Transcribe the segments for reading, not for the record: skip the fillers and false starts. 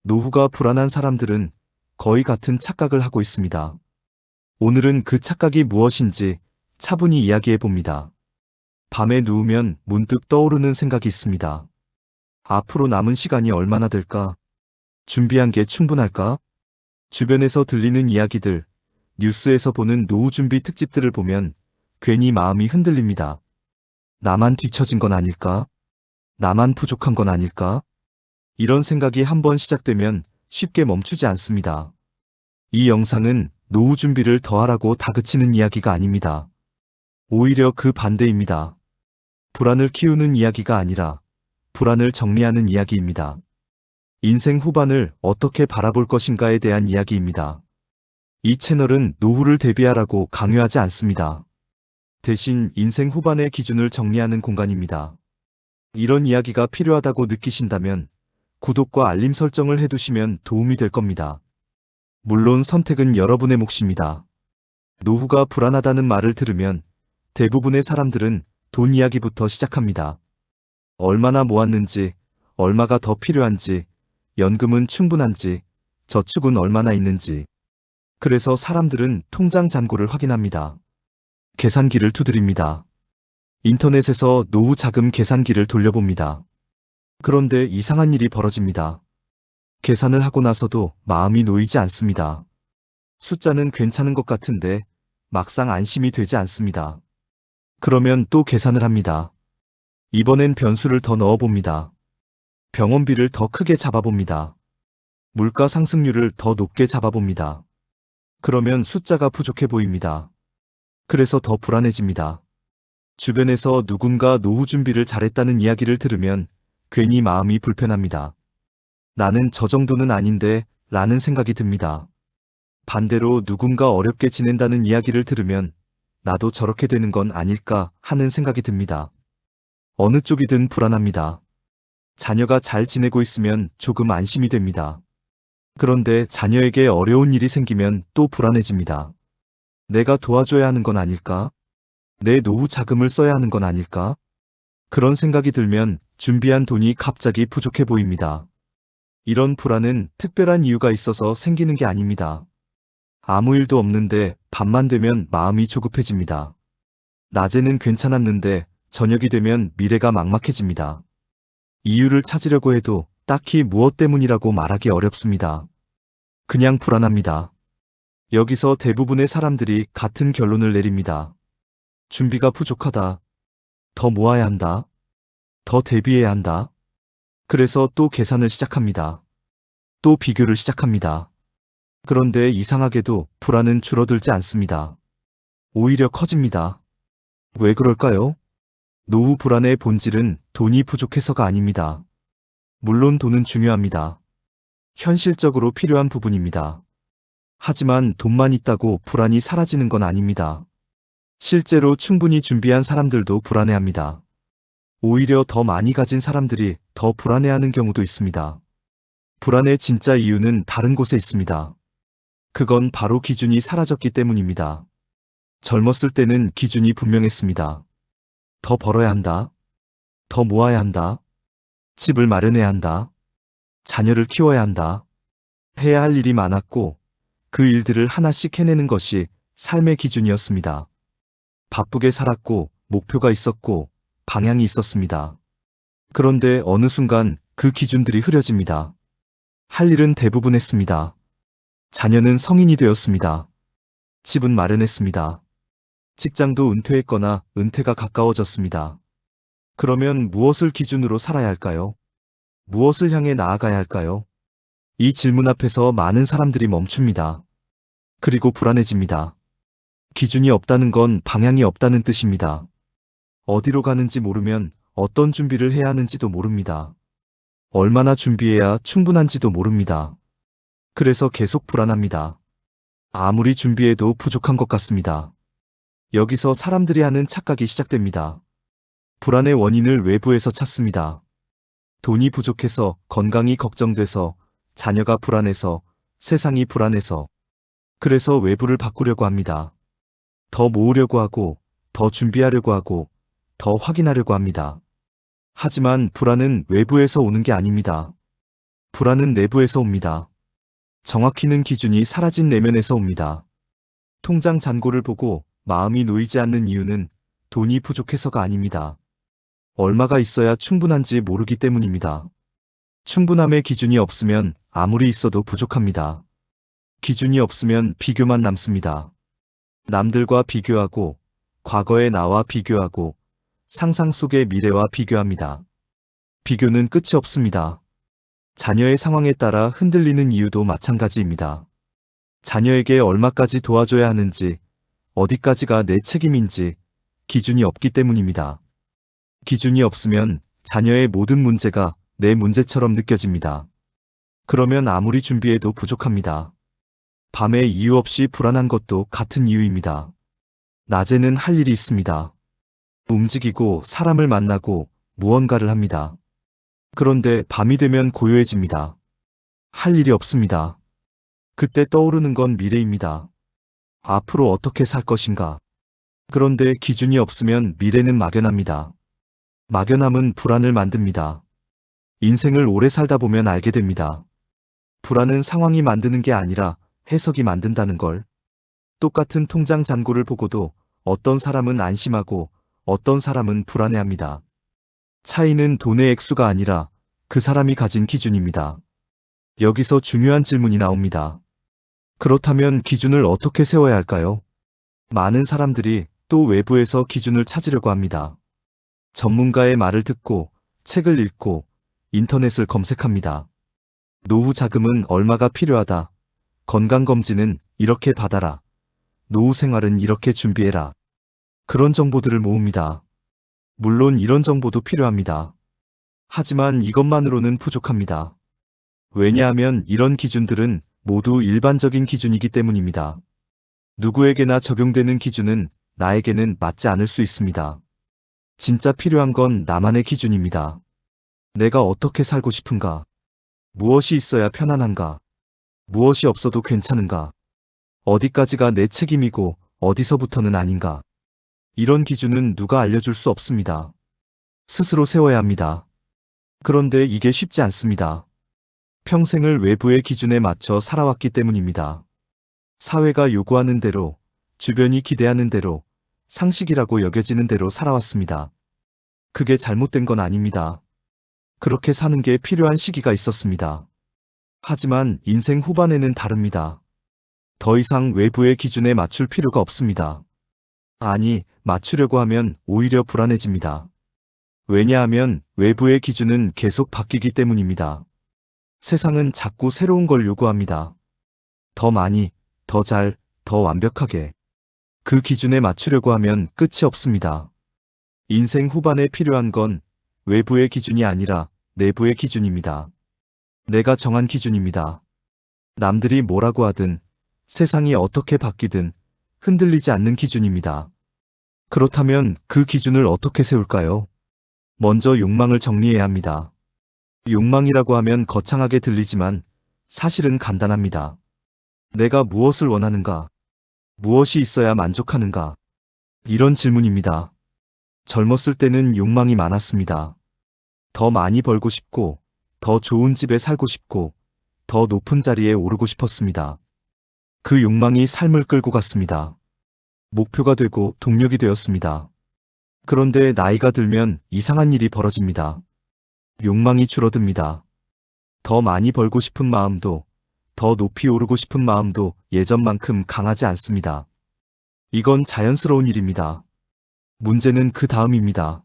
노후가 불안한 사람들은 거의 같은 착각을 하고 있습니다. 오늘은 그 착각이 무엇인지 차분히 이야기해 봅니다. 밤에 누우면 문득 떠오르는 생각이 있습니다. 앞으로 남은 시간이 얼마나 될까? 준비한 게 충분할까? 주변에서 들리는 이야기들, 뉴스에서 보는 노후 준비 특집들을 보면 괜히 마음이 흔들립니다. 나만 뒤처진 건 아닐까? 나만 부족한 건 아닐까? 이런 생각이 한번 시작되면 쉽게 멈추지 않습니다. 이 영상은 노후 준비를 더하라고 다그치는 이야기가 아닙니다. 오히려 그 반대입니다. 불안을 키우는 이야기가 아니라 불안을 정리하는 이야기입니다. 인생 후반을 어떻게 바라볼 것인가에 대한 이야기입니다. 이 채널은 노후를 대비하라고 강요하지 않습니다. 대신 인생 후반의 기준을 정리하는 공간입니다. 이런 이야기가 필요하다고 느끼신다면 구독과 알림 설정을 해두시면 도움이 될 겁니다. 물론 선택은 여러분의 몫입니다. 노후가 불안하다는 말을 들으면 대부분의 사람들은 돈 이야기부터 시작합니다. 얼마나 모았는지, 얼마가 더 필요한지, 연금은 충분한지, 저축은 얼마나 있는지. 그래서 사람들은 통장 잔고를 확인합니다. 계산기를 두드립니다. 인터넷에서 노후 자금 계산기를 돌려봅니다. 그런데 이상한 일이 벌어집니다. 계산을 하고 나서도 마음이 놓이지 않습니다. 숫자는 괜찮은 것 같은데 막상 안심이 되지 않습니다. 그러면 또 계산을 합니다. 이번엔 변수를 더 넣어봅니다. 병원비를 더 크게 잡아봅니다. 물가 상승률을 더 높게 잡아봅니다. 그러면 숫자가 부족해 보입니다. 그래서 더 불안해집니다. 주변에서 누군가 노후 준비를 잘했다는 이야기를 들으면 괜히 마음이 불편합니다. 나는 저 정도는 아닌데 라는 생각이 듭니다. 반대로 누군가 어렵게 지낸다는 이야기를 들으면 나도 저렇게 되는 건 아닐까 하는 생각이 듭니다. 어느 쪽이든 불안합니다. 자녀가 잘 지내고 있으면 조금 안심이 됩니다. 그런데 자녀에게 어려운 일이 생기면 또 불안해집니다. 내가 도와줘야 하는 건 아닐까? 내 노후 자금을 써야 하는 건 아닐까? 그런 생각이 들면 준비한 돈이 갑자기 부족해 보입니다. 이런 불안은 특별한 이유가 있어서 생기는 게 아닙니다. 아무 일도 없는데 밤만 되면 마음이 조급해집니다. 낮에는 괜찮았는데 저녁이 되면 미래가 막막해집니다. 이유를 찾으려고 해도 딱히 무엇 때문이라고 말하기 어렵습니다. 그냥 불안합니다. 여기서 대부분의 사람들이 같은 결론을 내립니다. 준비가 부족하다. 더 모아야 한다. 더 대비해야 한다. 그래서 또 계산을 시작합니다. 또 비교를 시작합니다. 그런데 이상하게도 불안은 줄어들지 않습니다. 오히려 커집니다. 왜 그럴까요? 노후 불안의 본질은 돈이 부족해서가 아닙니다. 물론 돈은 중요합니다. 현실적으로 필요한 부분입니다. 하지만 돈만 있다고 불안이 사라지는 건 아닙니다. 실제로 충분히 준비한 사람들도 불안해합니다. 오히려 더 많이 가진 사람들이 더 불안해하는 경우도 있습니다. 불안의 진짜 이유는 다른 곳에 있습니다. 그건 바로 기준이 사라졌기 때문입니다. 젊었을 때는 기준이 분명했습니다. 더 벌어야 한다. 더 모아야 한다. 집을 마련해야 한다. 자녀를 키워야 한다. 해야 할 일이 많았고 그 일들을 하나씩 해내는 것이 삶의 기준이었습니다. 바쁘게 살았고 목표가 있었고 방향이 있었습니다. 그런데 어느 순간 그 기준들이 흐려집니다. 할 일은 대부분 했습니다. 자녀는 성인이 되었습니다. 집은 마련했습니다. 직장도 은퇴했거나 은퇴가 가까워졌습니다. 그러면 무엇을 기준으로 살아야 할까요? 무엇을 향해 나아가야 할까요? 이 질문 앞에서 많은 사람들이 멈춥니다. 그리고 불안해집니다. 기준이 없다는 건 방향이 없다는 뜻입니다. 어디로 가는지 모르면 어떤 준비를 해야 하는지도 모릅니다. 얼마나 준비해야 충분한지도 모릅니다. 그래서 계속 불안합니다. 아무리 준비해도 부족한 것 같습니다. 여기서 사람들이 하는 착각이 시작됩니다. 불안의 원인을 외부에서 찾습니다. 돈이 부족해서, 건강이 걱정돼서, 자녀가 불안해서, 세상이 불안해서. 그래서 외부를 바꾸려고 합니다. 더 모으려고 하고, 더 준비하려고 하고, 더 확인하려고 합니다. 하지만 불안은 외부에서 오는 게 아닙니다. 불안은 내부에서 옵니다. 정확히는 기준이 사라진 내면에서 옵니다. 통장 잔고를 보고 마음이 놓이지 않는 이유는 돈이 부족해서가 아닙니다. 얼마가 있어야 충분한지 모르기 때문입니다. 충분함의 기준이 없으면 아무리 있어도 부족합니다. 기준이 없으면 비교만 남습니다. 남들과 비교하고, 과거의 나와 비교하고, 상상 속의 미래와 비교합니다. 비교는 끝이 없습니다. 자녀의 상황에 따라 흔들리는 이유도 마찬가지입니다. 자녀에게 얼마까지 도와줘야 하는지, 어디까지가 내 책임인지 기준이 없기 때문입니다. 기준이 없으면 자녀의 모든 문제가 내 문제처럼 느껴집니다. 그러면 아무리 준비해도 부족합니다. 밤에 이유 없이 불안한 것도 같은 이유입니다. 낮에는 할 일이 있습니다. 움직이고 사람을 만나고 무언가를 합니다. 그런데 밤이 되면 고요해집니다. 할 일이 없습니다. 그때 떠오르는 건 미래입니다. 앞으로 어떻게 살 것인가. 그런데 기준이 없으면 미래는 막연합니다. 막연함은 불안을 만듭니다. 인생을 오래 살다 보면 알게 됩니다. 불안은 상황이 만드는 게 아니라 해석이 만든다는 걸. 똑같은 통장 잔고를 보고도 어떤 사람은 안심하고 어떤 사람은 불안해합니다. 차이는 돈의 액수가 아니라 그 사람이 가진 기준입니다. 여기서 중요한 질문이 나옵니다. 그렇다면 기준을 어떻게 세워야 할까요? 많은 사람들이 또 외부에서 기준을 찾으려고 합니다. 전문가의 말을 듣고 책을 읽고 인터넷을 검색합니다. 노후 자금은 얼마가 필요하다. 건강검진은 이렇게 받아라. 노후 생활은 이렇게 준비해라. 그런 정보들을 모읍니다. 물론 이런 정보도 필요합니다. 하지만 이것만으로는 부족합니다. 왜냐하면 이런 기준들은 모두 일반적인 기준이기 때문입니다. 누구에게나 적용되는 기준은 나에게는 맞지 않을 수 있습니다. 진짜 필요한 건 나만의 기준입니다. 내가 어떻게 살고 싶은가? 무엇이 있어야 편안한가? 무엇이 없어도 괜찮은가? 어디까지가 내 책임이고 어디서부터는 아닌가? 이런 기준은 누가 알려줄 수 없습니다. 스스로 세워야 합니다. 그런데 이게 쉽지 않습니다. 평생을 외부의 기준에 맞춰 살아왔기 때문입니다. 사회가 요구하는 대로, 주변이 기대하는 대로, 상식이라고 여겨지는 대로 살아왔습니다. 그게 잘못된 건 아닙니다. 그렇게 사는 게 필요한 시기가 있었습니다. 하지만 인생 후반에는 다릅니다. 더 이상 외부의 기준에 맞출 필요가 없습니다. 아니, 맞추려고 하면 오히려 불안해집니다. 왜냐하면 외부의 기준은 계속 바뀌기 때문입니다. 세상은 자꾸 새로운 걸 요구합니다. 더 많이, 더 잘, 더 완벽하게. 그 기준에 맞추려고 하면 끝이 없습니다. 인생 후반에 필요한 건 외부의 기준이 아니라 내부의 기준입니다. 내가 정한 기준입니다. 남들이 뭐라고 하든 세상이 어떻게 바뀌든 흔들리지 않는 기준입니다. 그렇다면 그 기준을 어떻게 세울까요? 먼저 욕망을 정리해야 합니다. 욕망이라고 하면 거창하게 들리지만 사실은 간단합니다. 내가 무엇을 원하는가? 무엇이 있어야 만족하는가? 이런 질문입니다. 젊었을 때는 욕망이 많았습니다. 더 많이 벌고 싶고, 더 좋은 집에 살고 싶고, 더 높은 자리에 오르고 싶었습니다. 그 욕망이 삶을 끌고 갔습니다. 목표가 되고 동력이 되었습니다. 그런데 나이가 들면 이상한 일이 벌어집니다. 욕망이 줄어듭니다. 더 많이 벌고 싶은 마음도, 더 높이 오르고 싶은 마음도 예전만큼 강하지 않습니다. 이건 자연스러운 일입니다. 문제는 그 다음입니다.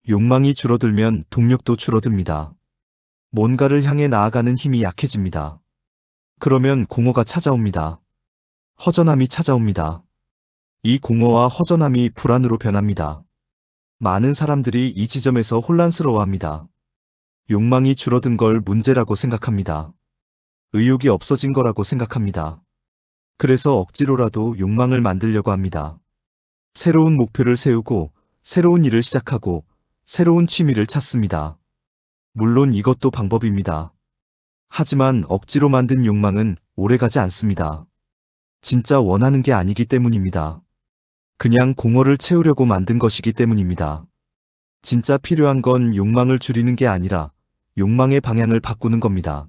욕망이 줄어들면 동력도 줄어듭니다. 뭔가를 향해 나아가는 힘이 약해집니다. 그러면 공허가 찾아옵니다. 허전함이 찾아옵니다. 이 공허와 허전함이 불안으로 변합니다. 많은 사람들이 이 지점에서 혼란스러워합니다. 욕망이 줄어든 걸 문제라고 생각합니다. 의욕이 없어진 거라고 생각합니다. 그래서 억지로라도 욕망을 만들려고 합니다. 새로운 목표를 세우고 새로운 일을 시작하고 새로운 취미를 찾습니다. 물론 이것도 방법입니다. 하지만 억지로 만든 욕망은 오래가지 않습니다. 진짜 원하는 게 아니기 때문입니다. 그냥 공허를 채우려고 만든 것이기 때문입니다. 진짜 필요한 건 욕망을 줄이는 게 아니라 욕망의 방향을 바꾸는 겁니다.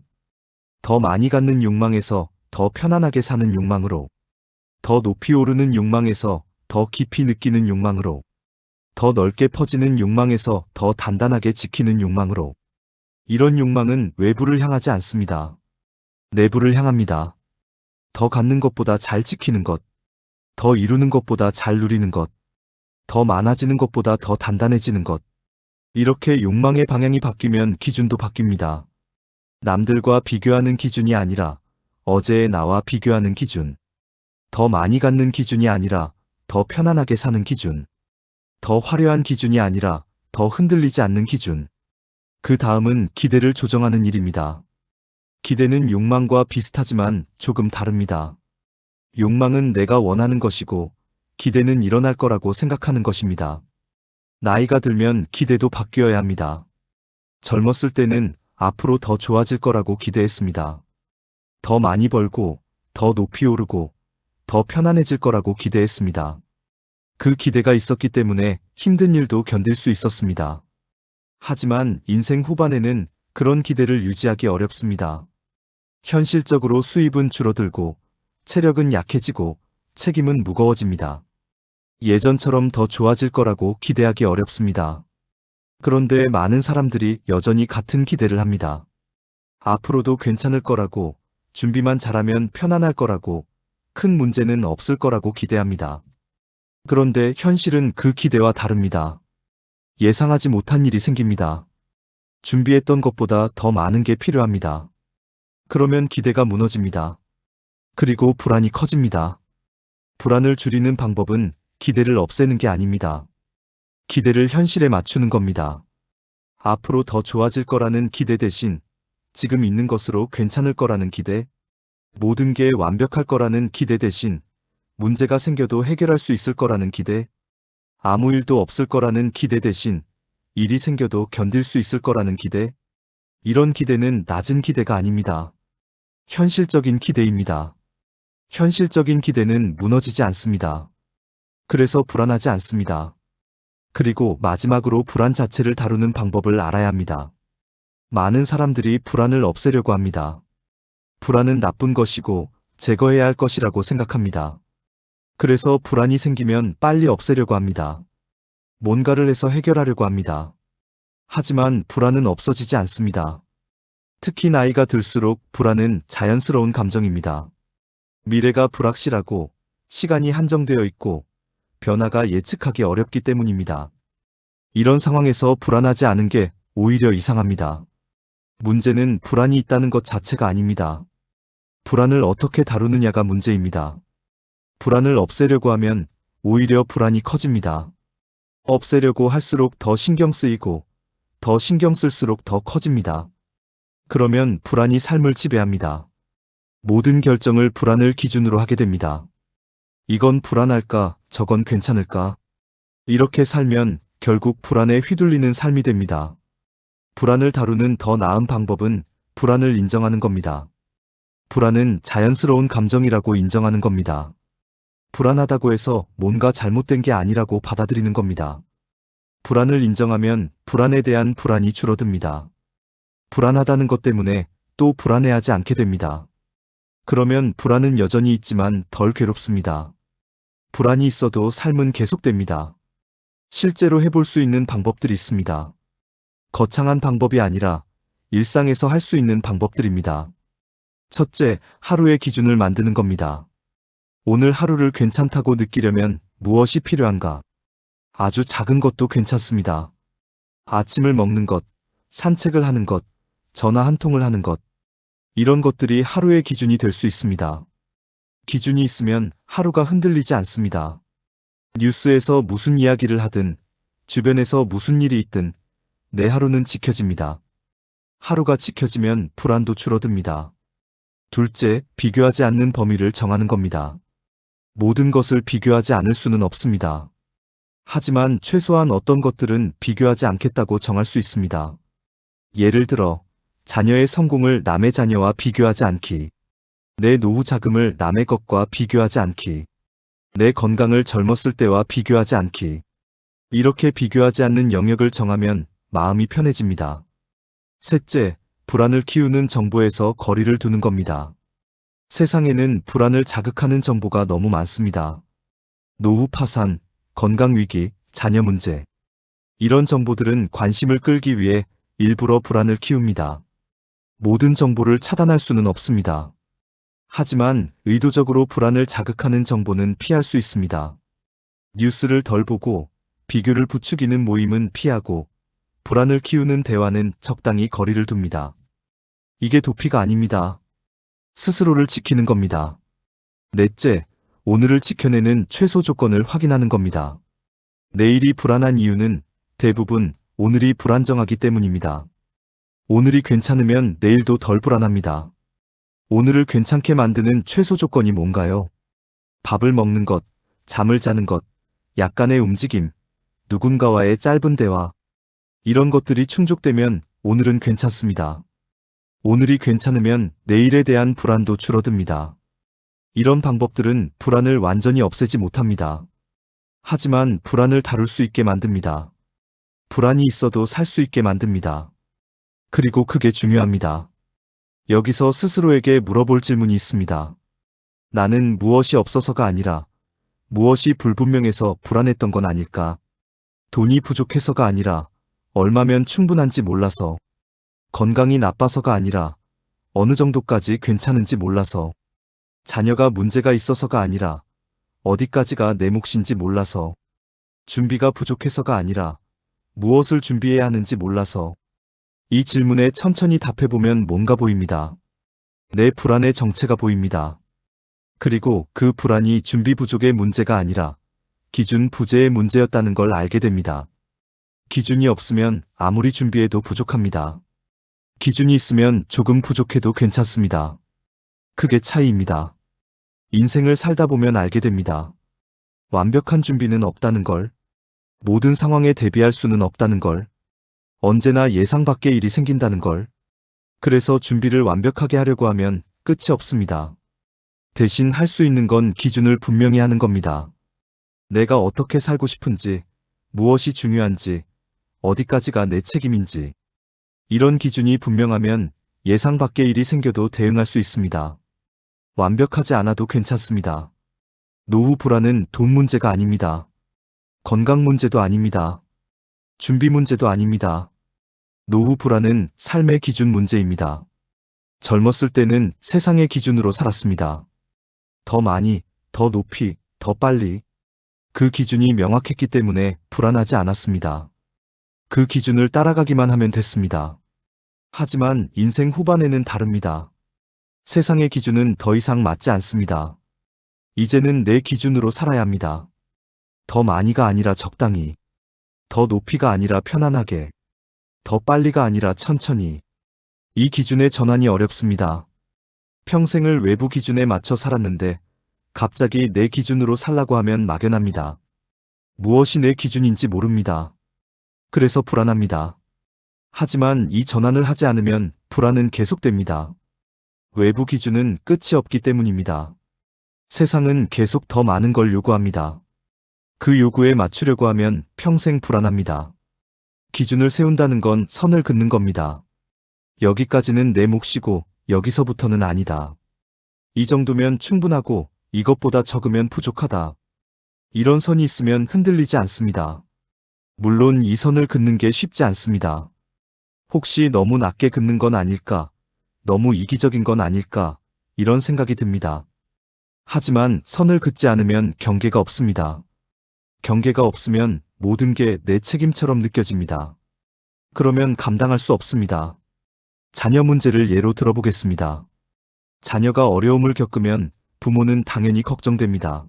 더 많이 갖는 욕망에서 더 편안하게 사는 욕망으로, 더 높이 오르는 욕망에서 더 깊이 느끼는 욕망으로, 더 넓게 퍼지는 욕망에서 더 단단하게 지키는 욕망으로. 이런 욕망은 외부를 향하지 않습니다. 내부를 향합니다. 더 갖는 것보다 잘 지키는 것, 더 이루는 것보다 잘 누리는 것, 더 많아지는 것보다 더 단단해지는 것. 이렇게 욕망의 방향이 바뀌면 기준도 바뀝니다. 남들과 비교하는 기준이 아니라 어제의 나와 비교하는 기준. 더 많이 갖는 기준이 아니라 더 편안하게 사는 기준. 더 화려한 기준이 아니라 더 흔들리지 않는 기준. 그 다음은 기대를 조정하는 일입니다. 기대는 욕망과 비슷하지만 조금 다릅니다. 욕망은 내가 원하는 것이고 기대는 일어날 거라고 생각하는 것입니다. 나이가 들면 기대도 바뀌어야 합니다. 젊었을 때는 앞으로 더 좋아질 거라고 기대했습니다. 더 많이 벌고, 더 높이 오르고, 더 편안해질 거라고 기대했습니다. 그 기대가 있었기 때문에 힘든 일도 견딜 수 있었습니다. 하지만 인생 후반에는 그런 기대를 유지하기 어렵습니다. 현실적으로 수입은 줄어들고, 체력은 약해지고, 책임은 무거워집니다. 예전처럼 더 좋아질 거라고 기대하기 어렵습니다. 그런데 많은 사람들이 여전히 같은 기대를 합니다. 앞으로도 괜찮을 거라고, 준비만 잘하면 편안할 거라고, 큰 문제는 없을 거라고 기대합니다. 그런데 현실은 그 기대와 다릅니다. 예상하지 못한 일이 생깁니다. 준비했던 것보다 더 많은 게 필요합니다. 그러면 기대가 무너집니다. 그리고 불안이 커집니다. 불안을 줄이는 방법은 기대를 없애는 게 아닙니다. 기대를 현실에 맞추는 겁니다. 앞으로 더 좋아질 거라는 기대 대신 지금 있는 것으로 괜찮을 거라는 기대, 모든 게 완벽할 거라는 기대 대신 문제가 생겨도 해결할 수 있을 거라는 기대, 아무 일도 없을 거라는 기대 대신 일이 생겨도 견딜 수 있을 거라는 기대, 이런 기대는 낮은 기대가 아닙니다. 현실적인 기대입니다. 현실적인 기대는 무너지지 않습니다. 그래서 불안하지 않습니다. 그리고 마지막으로 불안 자체를 다루는 방법을 알아야 합니다. 많은 사람들이 불안을 없애려고 합니다. 불안은 나쁜 것이고 제거해야 할 것이라고 생각합니다. 그래서 불안이 생기면 빨리 없애려고 합니다. 뭔가를 해서 해결하려고 합니다. 하지만 불안은 없어지지 않습니다. 특히 나이가 들수록 불안은 자연스러운 감정입니다. 미래가 불확실하고 시간이 한정되어 있고 변화가 예측하기 어렵기 때문입니다. 이런 상황에서 불안하지 않은 게 오히려 이상합니다. 문제는 불안이 있다는 것 자체가 아닙니다. 불안을 어떻게 다루느냐가 문제입니다. 불안을 없애려고 하면 오히려 불안이 커집니다. 없애려고 할수록 더 신경 쓰이고 더 신경 쓸수록 더 커집니다. 그러면 불안이 삶을 지배합니다. 모든 결정을 불안을 기준으로 하게 됩니다. 이건 불안할까, 저건 괜찮을까? 이렇게 살면 결국 불안에 휘둘리는 삶이 됩니다. 불안을 다루는 더 나은 방법은 불안을 인정하는 겁니다. 불안은 자연스러운 감정이라고 인정하는 겁니다. 불안하다고 해서 뭔가 잘못된 게 아니라고 받아들이는 겁니다. 불안을 인정하면 불안에 대한 불안이 줄어듭니다. 불안하다는 것 때문에 또 불안해하지 않게 됩니다. 그러면 불안은 여전히 있지만 덜 괴롭습니다. 불안이 있어도 삶은 계속됩니다. 실제로 해볼 수 있는 방법들이 있습니다. 거창한 방법이 아니라 일상에서 할 수 있는 방법들입니다. 첫째, 하루의 기준을 만드는 겁니다. 오늘 하루를 괜찮다고 느끼려면 무엇이 필요한가? 아주 작은 것도 괜찮습니다. 아침을 먹는 것, 산책을 하는 것, 전화 한 통을 하는 것. 이런 것들이 하루의 기준이 될 수 있습니다. 기준이 있으면 하루가 흔들리지 않습니다. 뉴스에서 무슨 이야기를 하든, 주변에서 무슨 일이 있든, 내 하루는 지켜집니다. 하루가 지켜지면 불안도 줄어듭니다. 둘째, 비교하지 않는 범위를 정하는 겁니다. 모든 것을 비교하지 않을 수는 없습니다. 하지만 최소한 어떤 것들은 비교하지 않겠다고 정할 수 있습니다. 예를 들어, 자녀의 성공을 남의 자녀와 비교하지 않기, 내 노후 자금을 남의 것과 비교하지 않기, 내 건강을 젊었을 때와 비교하지 않기. 이렇게 비교하지 않는 영역을 정하면 마음이 편해집니다. 셋째, 불안을 키우는 정보에서 거리를 두는 겁니다. 세상에는 불안을 자극하는 정보가 너무 많습니다. 노후 파산, 건강 위기, 자녀 문제. 이런 정보들은 관심을 끌기 위해 일부러 불안을 키웁니다. 모든 정보를 차단할 수는 없습니다. 하지만 의도적으로 불안을 자극하는 정보는 피할 수 있습니다. 뉴스를 덜 보고 비교를 부추기는 모임은 피하고 불안을 키우는 대화는 적당히 거리를 둡니다. 이게 도피가 아닙니다. 스스로를 지키는 겁니다. 넷째, 오늘을 지켜내는 최소 조건을 확인하는 겁니다. 내일이 불안한 이유는 대부분 오늘이 불안정하기 때문입니다. 오늘이 괜찮으면 내일도 덜 불안합니다. 오늘을 괜찮게 만드는 최소 조건이 뭔가요? 밥을 먹는 것, 잠을 자는 것, 약간의 움직임, 누군가와의 짧은 대화. 이런 것들이 충족되면 오늘은 괜찮습니다. 오늘이 괜찮으면 내일에 대한 불안도 줄어듭니다. 이런 방법들은 불안을 완전히 없애지 못합니다. 하지만 불안을 다룰 수 있게 만듭니다. 불안이 있어도 살 수 있게 만듭니다. 그리고 그게 중요합니다. 여기서 스스로에게 물어볼 질문이 있습니다. 나는 무엇이 없어서가 아니라 무엇이 불분명해서 불안했던 건 아닐까? 돈이 부족해서가 아니라 얼마면 충분한지 몰라서, 건강이 나빠서가 아니라 어느 정도까지 괜찮은지 몰라서, 자녀가 문제가 있어서가 아니라 어디까지가 내 몫인지 몰라서, 준비가 부족해서가 아니라 무엇을 준비해야 하는지 몰라서. 이 질문에 천천히 답해보면 뭔가 보입니다. 내 불안의 정체가 보입니다. 그리고 그 불안이 준비 부족의 문제가 아니라 기준 부재의 문제였다는 걸 알게 됩니다. 기준이 없으면 아무리 준비해도 부족합니다. 기준이 있으면 조금 부족해도 괜찮습니다. 그게 차이입니다. 인생을 살다 보면 알게 됩니다. 완벽한 준비는 없다는 걸, 모든 상황에 대비할 수는 없다는 걸, 언제나 예상 밖의 일이 생긴다는 걸. 그래서 준비를 완벽하게 하려고 하면 끝이 없습니다. 대신 할 수 있는 건 기준을 분명히 하는 겁니다. 내가 어떻게 살고 싶은지, 무엇이 중요한지, 어디까지가 내 책임인지. 이런 기준이 분명하면 예상 밖의 일이 생겨도 대응할 수 있습니다. 완벽하지 않아도 괜찮습니다. 노후 불안은 돈 문제가 아닙니다. 건강 문제도 아닙니다. 준비 문제도 아닙니다. 노후 불안은 삶의 기준 문제입니다. 젊었을 때는 세상의 기준으로 살았습니다. 더 많이, 더 높이, 더 빨리. 그 기준이 명확했기 때문에 불안하지 않았습니다. 그 기준을 따라가기만 하면 됐습니다. 하지만 인생 후반에는 다릅니다. 세상의 기준은 더 이상 맞지 않습니다. 이제는 내 기준으로 살아야 합니다. 더 많이가 아니라 적당히. 더 높이가 아니라 편안하게. 더 빨리가 아니라 천천히. 이 기준의 전환이 어렵습니다. 평생을 외부 기준에 맞춰 살았는데 갑자기 내 기준으로 살라고 하면 막연합니다. 무엇이 내 기준인지 모릅니다. 그래서 불안합니다. 하지만 이 전환을 하지 않으면 불안은 계속됩니다. 외부 기준은 끝이 없기 때문입니다. 세상은 계속 더 많은 걸 요구합니다. 그 요구에 맞추려고 하면 평생 불안합니다. 기준을 세운다는 건 선을 긋는 겁니다. 여기까지는 내 몫이고 여기서부터는 아니다. 이 정도면 충분하고 이것보다 적으면 부족하다. 이런 선이 있으면 흔들리지 않습니다. 물론 이 선을 긋는 게 쉽지 않습니다. 혹시 너무 낮게 긋는 건 아닐까? 너무 이기적인 건 아닐까? 이런 생각이 듭니다. 하지만 선을 긋지 않으면 경계가 없습니다. 경계가 없으면 모든 게 내 책임처럼 느껴집니다. 그러면 감당할 수 없습니다. 자녀 문제를 예로 들어보겠습니다. 자녀가 어려움을 겪으면 부모는 당연히 걱정됩니다.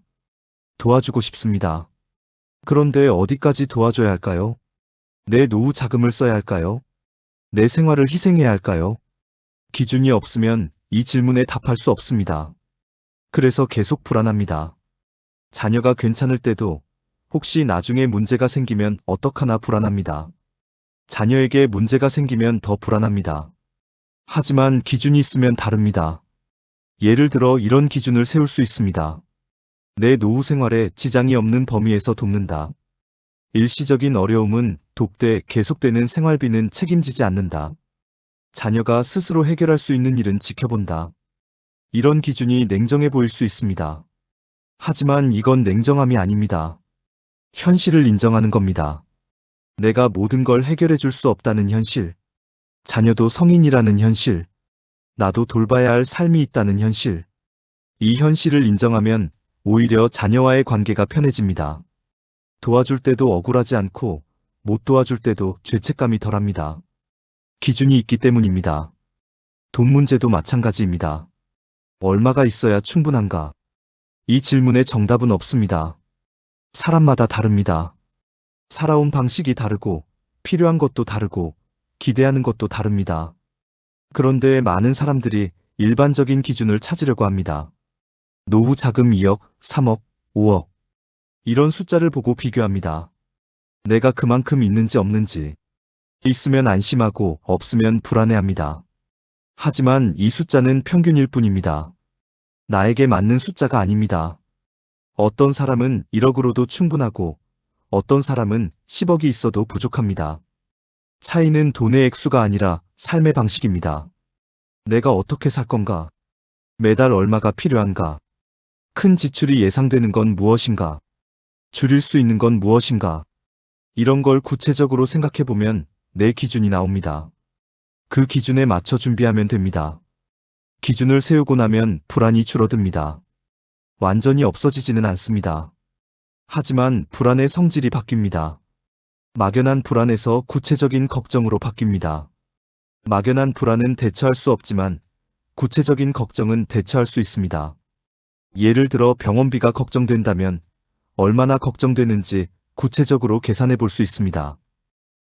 도와주고 싶습니다. 그런데 어디까지 도와줘야 할까요? 내 노후 자금을 써야 할까요? 내 생활을 희생해야 할까요? 기준이 없으면 이 질문에 답할 수 없습니다. 그래서 계속 불안합니다. 자녀가 괜찮을 때도 혹시 나중에 문제가 생기면 어떡하나 불안합니다. 자녀에게 문제가 생기면 더 불안합니다. 하지만 기준이 있으면 다릅니다. 예를 들어 이런 기준을 세울 수 있습니다. 내 노후 생활에 지장이 없는 범위에서 돕는다. 일시적인 어려움은 돕되 계속되는 생활비는 책임지지 않는다. 자녀가 스스로 해결할 수 있는 일은 지켜본다. 이런 기준이 냉정해 보일 수 있습니다. 하지만 이건 냉정함이 아닙니다. 현실을 인정하는 겁니다. 내가 모든 걸 해결해 줄 수 없다는 현실. 자녀도 성인이라는 현실. 나도 돌봐야 할 삶이 있다는 현실. 이 현실을 인정하면 오히려 자녀와의 관계가 편해집니다. 도와줄 때도 억울하지 않고 못 도와줄 때도 죄책감이 덜합니다. 기준이 있기 때문입니다. 돈 문제도 마찬가지입니다. 얼마가 있어야 충분한가? 이 질문에 정답은 없습니다. 사람마다 다릅니다. 살아온 방식이 다르고 필요한 것도 다르고 기대하는 것도 다릅니다. 그런데 많은 사람들이 일반적인 기준을 찾으려고 합니다. 노후 자금 2억, 3억, 5억. 이런 숫자를 보고 비교합니다. 내가 그만큼 있는지 없는지. 있으면 안심하고 없으면 불안해합니다. 하지만 이 숫자는 평균일 뿐입니다. 나에게 맞는 숫자가 아닙니다. 어떤 사람은 1억으로도 충분하고 어떤 사람은 10억이 있어도 부족합니다. 차이는 돈의 액수가 아니라 삶의 방식입니다. 내가 어떻게 살 건가? 매달 얼마가 필요한가? 큰 지출이 예상되는 건 무엇인가? 줄일 수 있는 건 무엇인가? 이런 걸 구체적으로 생각해보면 내 기준이 나옵니다. 그 기준에 맞춰 준비하면 됩니다. 기준을 세우고 나면 불안이 줄어듭니다. 완전히 없어지지는 않습니다. 하지만 불안의 성질이 바뀝니다. 막연한 불안에서 구체적인 걱정으로 바뀝니다. 막연한 불안은 대처할 수 없지만 구체적인 걱정은 대처할 수 있습니다. 예를 들어 병원비가 걱정된다면 얼마나 걱정되는지 구체적으로 계산해 볼 수 있습니다.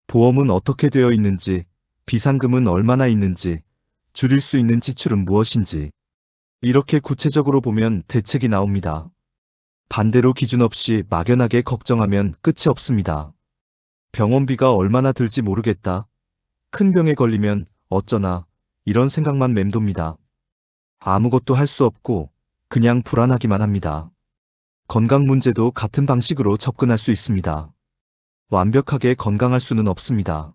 보험은 어떻게 되어 있는지, 비상금은 얼마나 있는지, 줄일 수 있는 지출은 무엇인지. 이렇게 구체적으로 보면 대책이 나옵니다. 반대로 기준 없이 막연하게 걱정하면 끝이 없습니다. 병원비가 얼마나 들지 모르겠다. 큰 병에 걸리면 어쩌나 이런 생각만 맴돕니다. 아무것도 할 수 없고 그냥 불안하기만 합니다. 건강 문제도 같은 방식으로 접근할 수 있습니다. 완벽하게 건강할 수는 없습니다.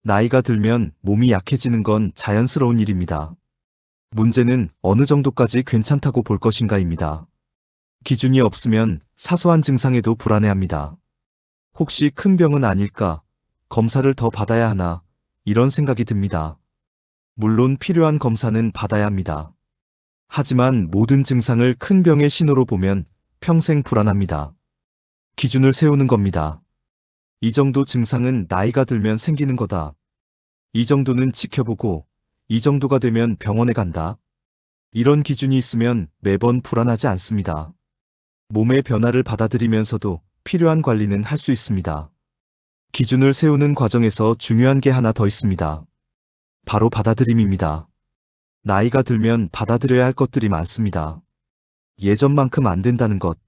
나이가 들면 몸이 약해지는 건 자연스러운 일입니다. 문제는 어느 정도까지 괜찮다고 볼 것인가입니다. 기준이 없으면 사소한 증상에도 불안해합니다. 혹시 큰 병은 아닐까? 검사를 더 받아야 하나? 이런 생각이 듭니다. 물론 필요한 검사는 받아야 합니다. 하지만 모든 증상을 큰 병의 신호로 보면 평생 불안합니다. 기준을 세우는 겁니다. 이 정도 증상은 나이가 들면 생기는 거다. 이 정도는 지켜보고 이 정도가 되면 병원에 간다. 이런 기준이 있으면 매번 불안하지 않습니다. 몸의 변화를 받아들이면서도 필요한 관리는 할 수 있습니다. 기준을 세우는 과정에서 중요한 게 하나 더 있습니다. 바로 받아들임입니다. 나이가 들면 받아들여야 할 것들이 많습니다. 예전만큼 안 된다는 것,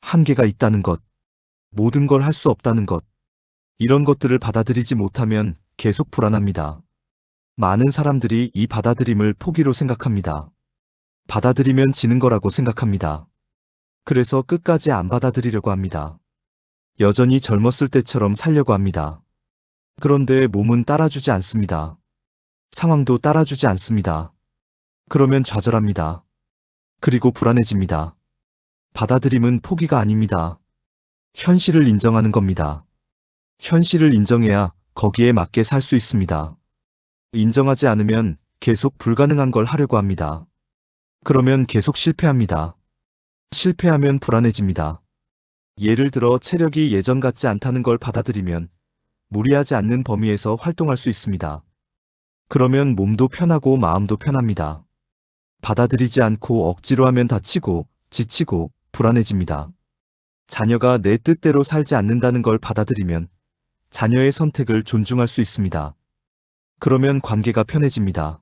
한계가 있다는 것, 모든 걸 할 수 없다는 것, 이런 것들을 받아들이지 못하면 계속 불안합니다. 많은 사람들이 이 받아들임을 포기로 생각합니다. 받아들이면 지는 거라고 생각합니다. 그래서 끝까지 안 받아들이려고 합니다. 여전히 젊었을 때처럼 살려고 합니다. 그런데 몸은 따라주지 않습니다. 상황도 따라주지 않습니다. 그러면 좌절합니다. 그리고 불안해집니다. 받아들임은 포기가 아닙니다. 현실을 인정하는 겁니다. 현실을 인정해야 거기에 맞게 살 수 있습니다. 인정하지 않으면 계속 불가능한 걸 하려고 합니다. 그러면 계속 실패합니다. 실패하면 불안해집니다. 예를 들어 체력이 예전 같지 않다는 걸 받아들이면 무리하지 않는 범위에서 활동할 수 있습니다. 그러면 몸도 편하고 마음도 편합니다. 받아들이지 않고 억지로 하면 다치고 지치고 불안해집니다. 자녀가 내 뜻대로 살지 않는다는 걸 받아들이면 자녀의 선택을 존중할 수 있습니다. 그러면 관계가 편해집니다.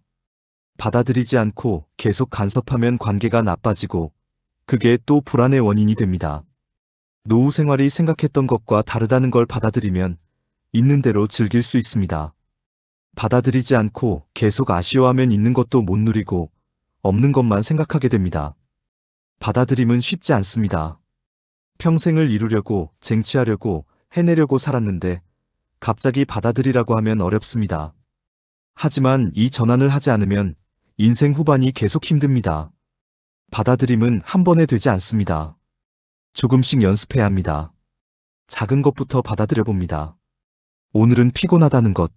받아들이지 않고 계속 간섭하면 관계가 나빠지고 그게 또 불안의 원인이 됩니다. 노후 생활이 생각했던 것과 다르다는 걸 받아들이면 있는 대로 즐길 수 있습니다. 받아들이지 않고 계속 아쉬워하면 있는 것도 못 누리고 없는 것만 생각하게 됩니다. 받아들임은 쉽지 않습니다. 평생을 이루려고 쟁취하려고 해내려고 살았는데 갑자기 받아들이라고 하면 어렵습니다. 하지만 이 전환을 하지 않으면 인생 후반이 계속 힘듭니다. 받아들임은 한 번에 되지 않습니다. 조금씩 연습해야 합니다. 작은 것부터 받아들여 봅니다. 오늘은 피곤하다는 것.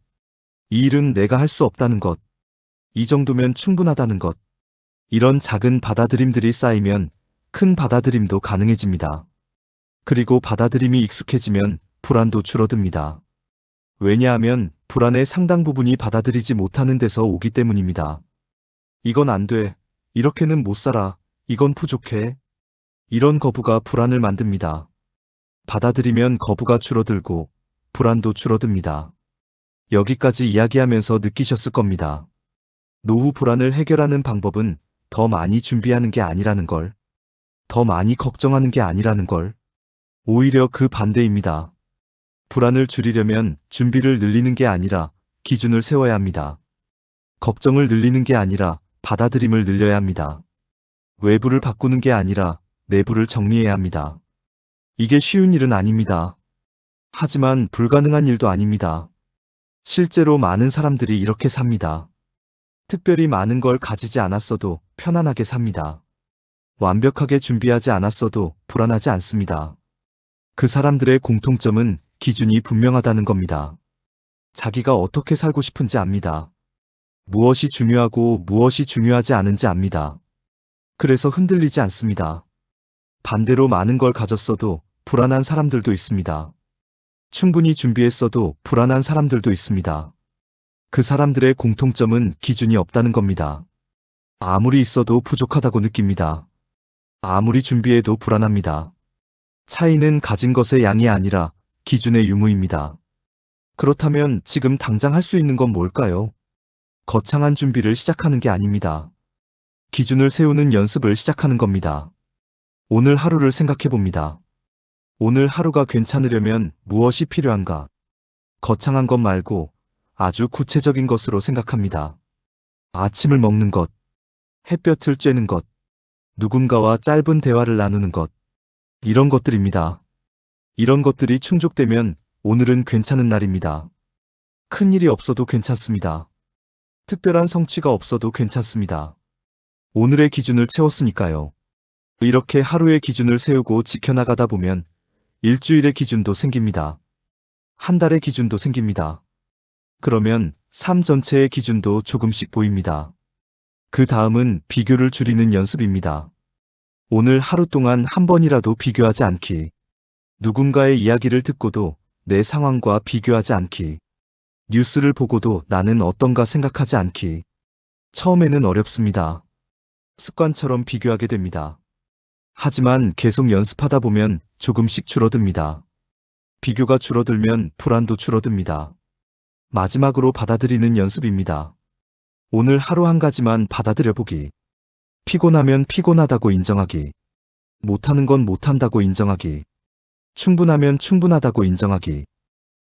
이 일은 내가 할 수 없다는 것. 이 정도면 충분하다는 것. 이런 작은 받아들임들이 쌓이면 큰 받아들임도 가능해집니다. 그리고 받아들임이 익숙해지면 불안도 줄어듭니다. 왜냐하면 불안의 상당 부분이 받아들이지 못하는 데서 오기 때문입니다. 이건 안 돼. 이렇게는 못 살아. 이건 부족해. 이런 거부가 불안을 만듭니다. 받아들이면 거부가 줄어들고 불안도 줄어듭니다. 여기까지 이야기하면서 느끼셨을 겁니다. 노후 불안을 해결하는 방법은 더 많이 준비하는 게 아니라는 걸, 더 많이 걱정하는 게 아니라는 걸, 오히려 그 반대입니다. 불안을 줄이려면 준비를 늘리는 게 아니라 기준을 세워야 합니다. 걱정을 늘리는 게 아니라 받아들임을 늘려야 합니다. 외부를 바꾸는 게 아니라 내부를 정리해야 합니다. 이게 쉬운 일은 아닙니다. 하지만 불가능한 일도 아닙니다. 실제로 많은 사람들이 이렇게 삽니다. 특별히 많은 걸 가지지 않았어도 편안하게 삽니다. 완벽하게 준비하지 않았어도 불안하지 않습니다. 그 사람들의 공통점은 기준이 분명하다는 겁니다. 자기가 어떻게 살고 싶은지 압니다. 무엇이 중요하고 무엇이 중요하지 않은지 압니다. 그래서 흔들리지 않습니다. 반대로 많은 걸 가졌어도 불안한 사람들도 있습니다. 충분히 준비했어도 불안한 사람들도 있습니다. 그 사람들의 공통점은 기준이 없다는 겁니다. 아무리 있어도 부족하다고 느낍니다. 아무리 준비해도 불안합니다. 차이는 가진 것의 양이 아니라 기준의 유무입니다. 그렇다면 지금 당장 할 수 있는 건 뭘까요? 거창한 준비를 시작하는 게 아닙니다. 기준을 세우는 연습을 시작하는 겁니다. 오늘 하루를 생각해 봅니다. 오늘 하루가 괜찮으려면 무엇이 필요한가? 거창한 것 말고 아주 구체적인 것으로 생각합니다. 아침을 먹는 것, 햇볕을 쬐는 것, 누군가와 짧은 대화를 나누는 것, 이런 것들입니다. 이런 것들이 충족되면 오늘은 괜찮은 날입니다. 큰 일이 없어도 괜찮습니다. 특별한 성취가 없어도 괜찮습니다. 오늘의 기준을 채웠으니까요. 이렇게 하루의 기준을 세우고 지켜나가다 보면 일주일의 기준도 생깁니다. 한 달의 기준도 생깁니다. 그러면 삶 전체의 기준도 조금씩 보입니다. 그 다음은 비교를 줄이는 연습입니다. 오늘 하루 동안 한 번이라도 비교하지 않기. 누군가의 이야기를 듣고도 내 상황과 비교하지 않기. 뉴스를 보고도 나는 어떤가 생각하지 않기. 처음에는 어렵습니다. 습관처럼 비교하게 됩니다. 하지만 계속 연습하다 보면 조금씩 줄어듭니다. 비교가 줄어들면 불안도 줄어듭니다. 마지막으로 받아들이는 연습입니다. 오늘 하루 한 가지만 받아들여 보기. 피곤하면 피곤하다고 인정하기. 못하는 건 못한다고 인정하기. 충분하면 충분하다고 인정하기.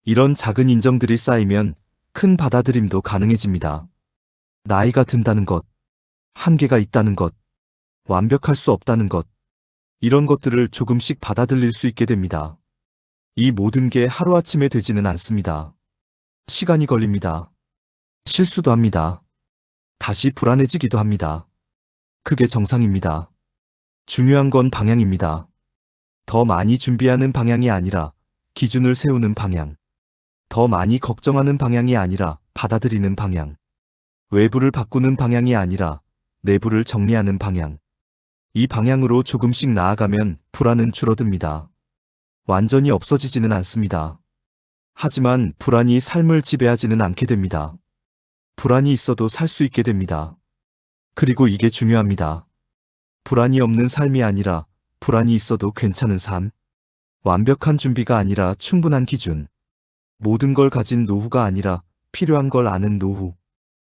이런 작은 인정들이 쌓이면 큰 받아들임도 가능해집니다. 나이가 든다는 것, 한계가 있다는 것, 완벽할 수 없다는 것, 이런 것들을 조금씩 받아들일 수 있게 됩니다. 이 모든 게 하루아침에 되지는 않습니다. 시간이 걸립니다. 실수도 합니다. 다시 불안해지기도 합니다. 그게 정상입니다. 중요한 건 방향입니다. 더 많이 준비하는 방향이 아니라 기준을 세우는 방향. 더 많이 걱정하는 방향이 아니라 받아들이는 방향. 외부를 바꾸는 방향이 아니라 내부를 정리하는 방향. 이 방향으로 조금씩 나아가면 불안은 줄어듭니다. 완전히 없어지지는 않습니다. 하지만 불안이 삶을 지배하지는 않게 됩니다. 불안이 있어도 살 수 있게 됩니다. 그리고 이게 중요합니다. 불안이 없는 삶이 아니라 불안이 있어도 괜찮은 삶. 완벽한 준비가 아니라 충분한 기준. 모든 걸 가진 노후가 아니라 필요한 걸 아는 노후.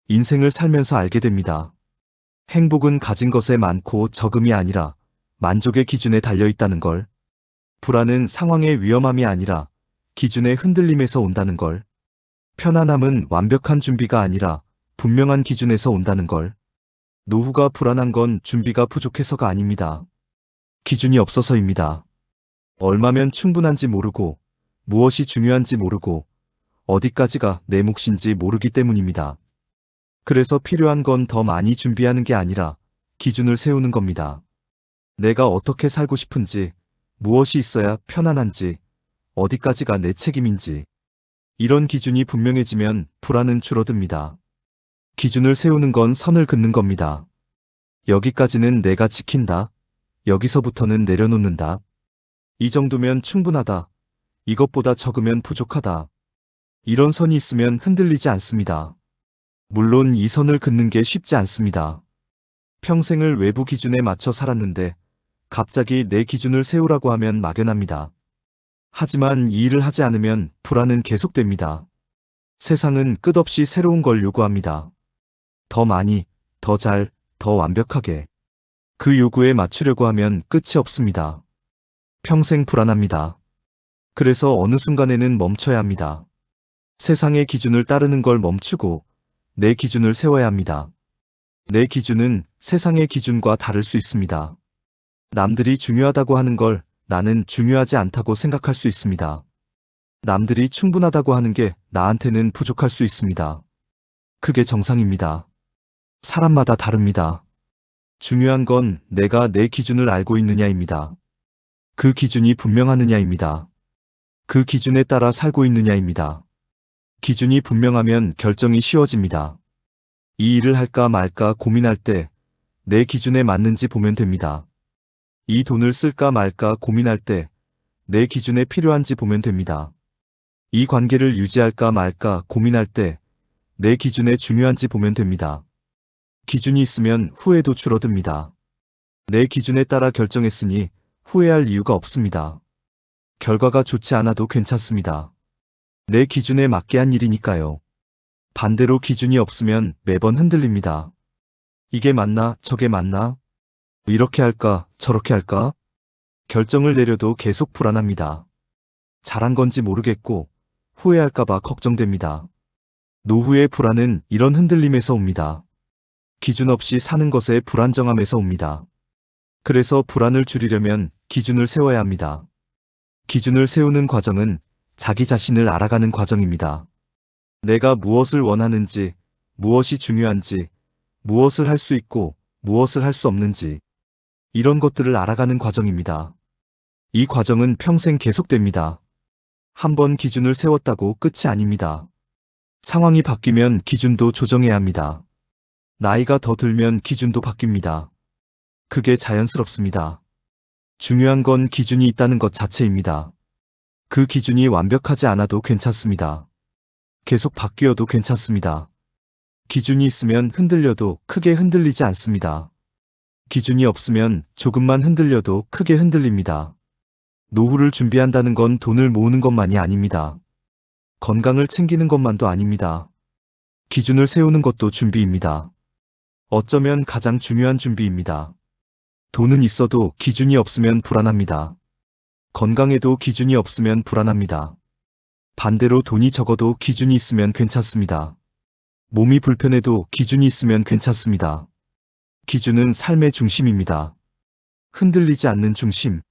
인생을 살면서 알게 됩니다. 행복은 가진 것에 많고 적음이 아니라 만족의 기준에 달려 있다는 걸. 불안은 상황의 위험함이 아니라 기준의 흔들림에서 온다는 걸. 편안함은 완벽한 준비가 아니라 분명한 기준에서 온다는 걸. 노후가 불안한 건 준비가 부족해서가 아닙니다. 기준이 없어서입니다. 얼마면 충분한지 모르고, 무엇이 중요한지 모르고, 어디까지가 내 몫인지 모르기 때문입니다. 그래서 필요한 건 더 많이 준비하는 게 아니라 기준을 세우는 겁니다. 내가 어떻게 살고 싶은지, 무엇이 있어야 편안한지, 어디까지가 내 책임인지. 이런 기준이 분명해지면 불안은 줄어듭니다. 기준을 세우는 건 선을 긋는 겁니다. 여기까지는 내가 지킨다. 여기서부터는 내려놓는다. 이 정도면 충분하다. 이것보다 적으면 부족하다. 이런 선이 있으면 흔들리지 않습니다. 물론 이 선을 긋는 게 쉽지 않습니다. 평생을 외부 기준에 맞춰 살았는데 갑자기 내 기준을 세우라고 하면 막연합니다. 하지만 이 일을 하지 않으면 불안은 계속됩니다. 세상은 끝없이 새로운 걸 요구합니다. 더 많이, 더 잘, 더 완벽하게. 그 요구에 맞추려고 하면 끝이 없습니다. 평생 불안합니다. 그래서 어느 순간에는 멈춰야 합니다. 세상의 기준을 따르는 걸 멈추고 내 기준을 세워야 합니다. 내 기준은 세상의 기준과 다를 수 있습니다. 남들이 중요하다고 하는 걸 나는 중요하지 않다고 생각할 수 있습니다. 남들이 충분하다고 하는 게 나한테는 부족할 수 있습니다. 그게 정상입니다. 사람마다 다릅니다. 중요한 건 내가 내 기준을 알고 있느냐입니다. 그 기준이 분명하느냐입니다. 그 기준에 따라 살고 있느냐입니다. 기준이 분명하면 결정이 쉬워집니다. 이 일을 할까 말까 고민할 때 내 기준에 맞는지 보면 됩니다. 이 돈을 쓸까 말까 고민할 때 내 기준에 필요한지 보면 됩니다. 이 관계를 유지할까 말까 고민할 때 내 기준에 중요한지 보면 됩니다. 기준이 있으면 후회도 줄어듭니다. 내 기준에 따라 결정했으니 후회할 이유가 없습니다. 결과가 좋지 않아도 괜찮습니다. 내 기준에 맞게 한 일이니까요. 반대로 기준이 없으면 매번 흔들립니다. 이게 맞나, 저게 맞나? 이렇게 할까, 저렇게 할까? 결정을 내려도 계속 불안합니다. 잘한 건지 모르겠고 후회할까봐 걱정됩니다. 노후의 불안은 이런 흔들림에서 옵니다. 기준 없이 사는 것의 불안정함에서 옵니다. 그래서 불안을 줄이려면 기준을 세워야 합니다. 기준을 세우는 과정은 자기 자신을 알아가는 과정입니다. 내가 무엇을 원하는지, 무엇이 중요한지, 무엇을 할 수 있고 무엇을 할 수 없는지, 이런 것들을 알아가는 과정입니다. 이 과정은 평생 계속됩니다. 한번 기준을 세웠다고 끝이 아닙니다. 상황이 바뀌면 기준도 조정해야 합니다. 나이가 더 들면 기준도 바뀝니다. 그게 자연스럽습니다. 중요한 건 기준이 있다는 것 자체입니다. 그 기준이 완벽하지 않아도 괜찮습니다. 계속 바뀌어도 괜찮습니다. 기준이 있으면 흔들려도 크게 흔들리지 않습니다. 기준이 없으면 조금만 흔들려도 크게 흔들립니다. 노후를 준비한다는 건 돈을 모으는 것만이 아닙니다. 건강을 챙기는 것만도 아닙니다. 기준을 세우는 것도 준비입니다. 어쩌면 가장 중요한 준비입니다. 돈은 있어도 기준이 없으면 불안합니다. 건강에도 기준이 없으면 불안합니다. 반대로 돈이 적어도 기준이 있으면 괜찮습니다. 몸이 불편해도 기준이 있으면 괜찮습니다. 기준은 삶의 중심입니다. 흔들리지 않는 중심.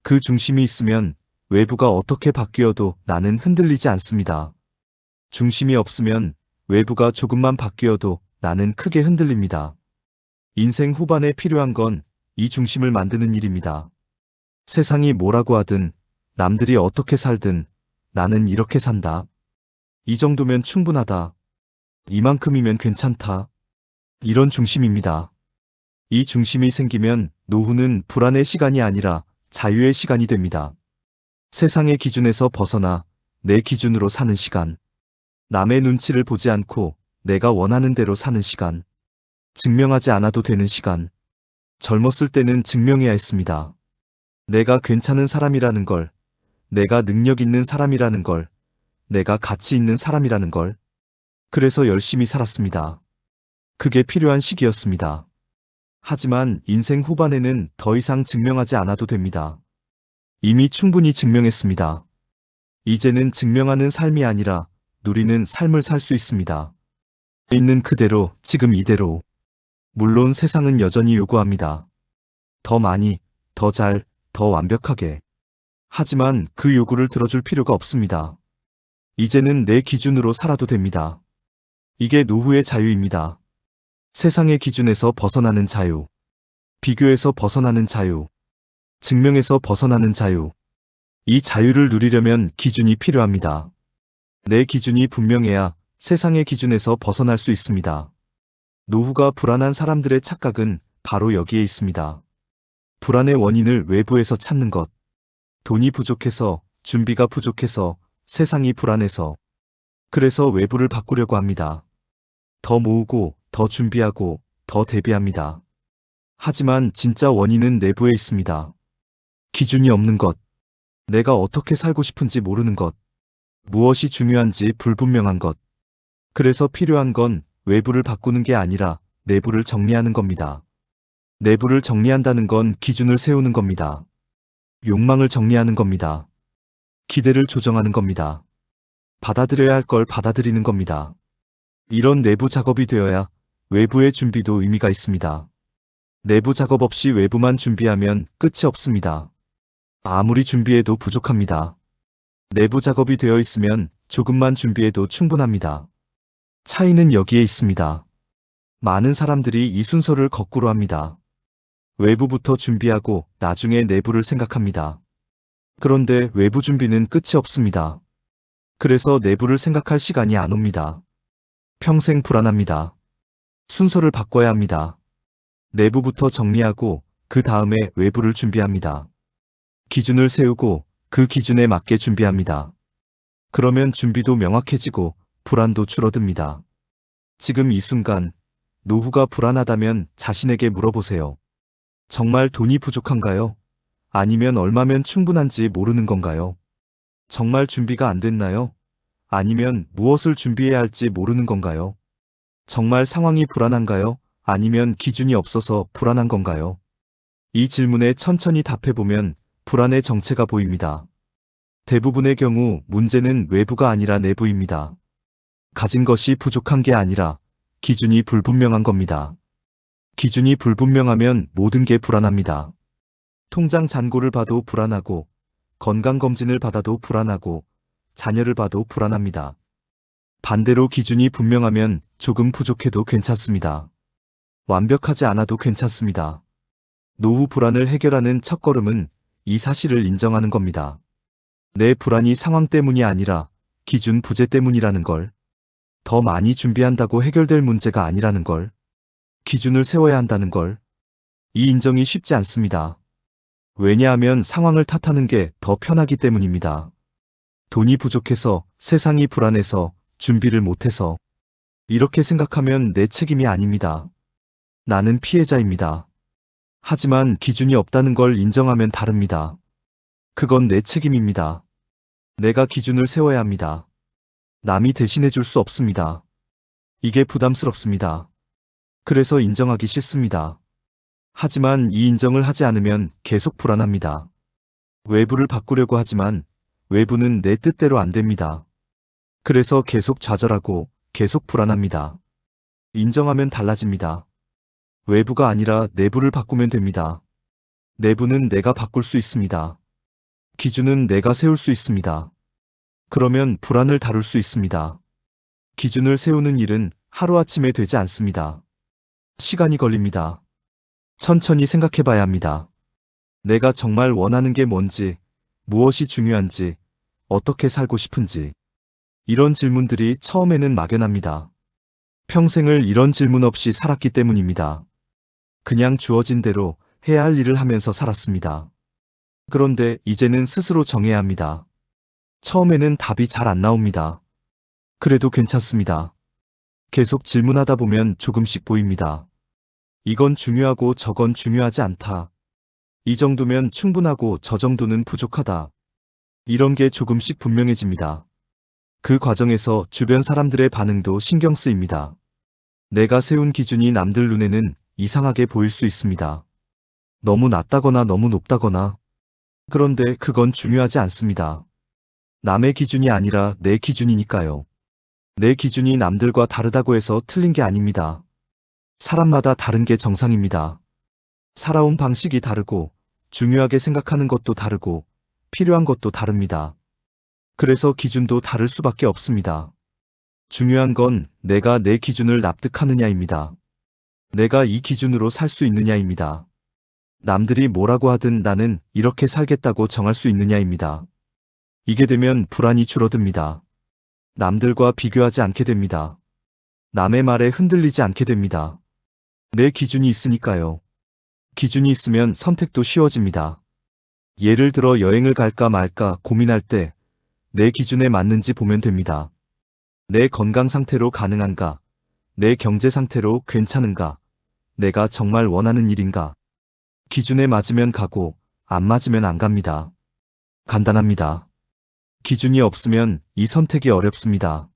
그 중심이 있으면 외부가 어떻게 바뀌어도 나는 흔들리지 않습니다. 중심이 없으면 외부가 조금만 바뀌어도 나는 크게 흔들립니다. 인생 후반에 필요한 건 이 중심을 만드는 일입니다. 세상이 뭐라고 하든, 남들이 어떻게 살든 나는 이렇게 산다. 이 정도면 충분하다. 이만큼이면 괜찮다. 이런 중심입니다. 이 중심이 생기면 노후는 불안의 시간이 아니라 자유의 시간이 됩니다. 세상의 기준에서 벗어나 내 기준으로 사는 시간. 남의 눈치를 보지 않고 내가 원하는 대로 사는 시간. 증명하지 않아도 되는 시간. 젊었을 때는 증명해야 했습니다. 내가 괜찮은 사람이라는 걸, 내가 능력 있는 사람이라는 걸, 내가 가치 있는 사람이라는 걸. 그래서 열심히 살았습니다. 그게 필요한 시기였습니다. 하지만 인생 후반에는 더 이상 증명하지 않아도 됩니다. 이미 충분히 증명했습니다. 이제는 증명하는 삶이 아니라 누리는 삶을 살 수 있습니다. 있는 그대로, 지금 이대로. 물론 세상은 여전히 요구합니다. 더 많이, 더 잘, 더 완벽하게. 하지만 그 요구를 들어줄 필요가 없습니다. 이제는 내 기준으로 살아도 됩니다. 이게 노후의 자유입니다. 세상의 기준에서 벗어나는 자유, 비교에서 벗어나는 자유, 증명에서 벗어나는 자유. 이 자유를 누리려면 기준이 필요합니다. 내 기준이 분명해야 세상의 기준에서 벗어날 수 있습니다. 노후가 불안한 사람들의 착각은 바로 여기에 있습니다. 불안의 원인을 외부에서 찾는 것. 돈이 부족해서, 준비가 부족해서, 세상이 불안해서. 그래서 외부를 바꾸려고 합니다. 더 모으고, 더 준비하고, 더 대비합니다. 하지만 진짜 원인은 내부에 있습니다. 기준이 없는 것. 내가 어떻게 살고 싶은지 모르는 것. 무엇이 중요한지 불분명한 것. 그래서 필요한 건 외부를 바꾸는 게 아니라 내부를 정리하는 겁니다. 내부를 정리한다는 건 기준을 세우는 겁니다. 욕망을 정리하는 겁니다. 기대를 조정하는 겁니다. 받아들여야 할 걸 받아들이는 겁니다. 이런 내부 작업이 되어야 외부의 준비도 의미가 있습니다. 내부 작업 없이 외부만 준비하면 끝이 없습니다. 아무리 준비해도 부족합니다. 내부 작업이 되어 있으면 조금만 준비해도 충분합니다. 차이는 여기에 있습니다. 많은 사람들이 이 순서를 거꾸로 합니다. 외부부터 준비하고 나중에 내부를 생각합니다. 그런데 외부 준비는 끝이 없습니다. 그래서 내부를 생각할 시간이 안 옵니다. 평생 불안합니다. 순서를 바꿔야 합니다. 내부부터 정리하고 그 다음에 외부를 준비합니다. 기준을 세우고 그 기준에 맞게 준비합니다. 그러면 준비도 명확해지고 불안도 줄어듭니다. 지금 이 순간 노후가 불안하다면 자신에게 물어보세요. 정말 돈이 부족한가요? 아니면 얼마면 충분한지 모르는 건가요? 정말 준비가 안 됐나요? 아니면 무엇을 준비해야 할지 모르는 건가요? 정말 상황이 불안한가요? 아니면 기준이 없어서 불안한 건가요? 이 질문에 천천히 답해보면 불안의 정체가 보입니다. 대부분의 경우 문제는 외부가 아니라 내부입니다. 가진 것이 부족한 게 아니라 기준이 불분명한 겁니다. 기준이 불분명하면 모든 게 불안합니다. 통장 잔고를 봐도 불안하고, 건강검진을 받아도 불안하고, 자녀를 봐도 불안합니다. 반대로 기준이 분명하면 조금 부족해도 괜찮습니다. 완벽하지 않아도 괜찮습니다. 노후 불안을 해결하는 첫걸음은 이 사실을 인정하는 겁니다. 내 불안이 상황 때문이 아니라 기준 부재 때문이라는 걸. 더 많이 준비한다고 해결될 문제가 아니라는 걸. 기준을 세워야 한다는 걸. 이 인정이 쉽지 않습니다. 왜냐하면 상황을 탓하는 게 더 편하기 때문입니다. 돈이 부족해서, 세상이 불안해서, 준비를 못해서. 이렇게 생각하면 내 책임이 아닙니다. 나는 피해자입니다. 하지만 기준이 없다는 걸 인정하면 다릅니다. 그건 내 책임입니다. 내가 기준을 세워야 합니다. 남이 대신해 줄 수 없습니다. 이게 부담스럽습니다. 그래서 인정하기 싫습니다. 하지만 이 인정을 하지 않으면 계속 불안합니다. 외부를 바꾸려고 하지만 외부는 내 뜻대로 안 됩니다. 그래서 계속 좌절하고 계속 불안합니다. 인정하면 달라집니다. 외부가 아니라 내부를 바꾸면 됩니다. 내부는 내가 바꿀 수 있습니다. 기준은 내가 세울 수 있습니다. 그러면 불안을 다룰 수 있습니다. 기준을 세우는 일은 하루아침에 되지 않습니다. 시간이 걸립니다. 천천히 생각해 봐야 합니다. 내가 정말 원하는 게 뭔지, 무엇이 중요한지, 어떻게 살고 싶은지. 이런 질문들이 처음에는 막연합니다. 평생을 이런 질문 없이 살았기 때문입니다. 그냥 주어진 대로 해야 할 일을 하면서 살았습니다. 그런데 이제는 스스로 정해야 합니다. 처음에는 답이 잘 안 나옵니다. 그래도 괜찮습니다. 계속 질문하다 보면 조금씩 보입니다. 이건 중요하고 저건 중요하지 않다. 이 정도면 충분하고 저 정도는 부족하다. 이런 게 조금씩 분명해집니다. 그 과정에서 주변 사람들의 반응도 신경 쓰입니다. 내가 세운 기준이 남들 눈에는 이상하게 보일 수 있습니다. 너무 낮다거나 너무 높다거나. 그런데 그건 중요하지 않습니다. 남의 기준이 아니라 내 기준이니까요. 내 기준이 남들과 다르다고 해서 틀린 게 아닙니다. 사람마다 다른 게 정상입니다. 살아온 방식이 다르고, 중요하게 생각하는 것도 다르고, 필요한 것도 다릅니다. 그래서 기준도 다를 수밖에 없습니다. 중요한 건 내가 내 기준을 납득하느냐입니다. 내가 이 기준으로 살 수 있느냐입니다. 남들이 뭐라고 하든 나는 이렇게 살겠다고 정할 수 있느냐입니다. 이게 되면 불안이 줄어듭니다. 남들과 비교하지 않게 됩니다. 남의 말에 흔들리지 않게 됩니다. 내 기준이 있으니까요. 기준이 있으면 선택도 쉬워집니다. 예를 들어 여행을 갈까 말까 고민할 때 내 기준에 맞는지 보면 됩니다. 내 건강 상태로 가능한가? 내 경제 상태로 괜찮은가? 내가 정말 원하는 일인가? 기준에 맞으면 가고 안 맞으면 안 갑니다. 간단합니다. 기준이 없으면 이 선택이 어렵습니다.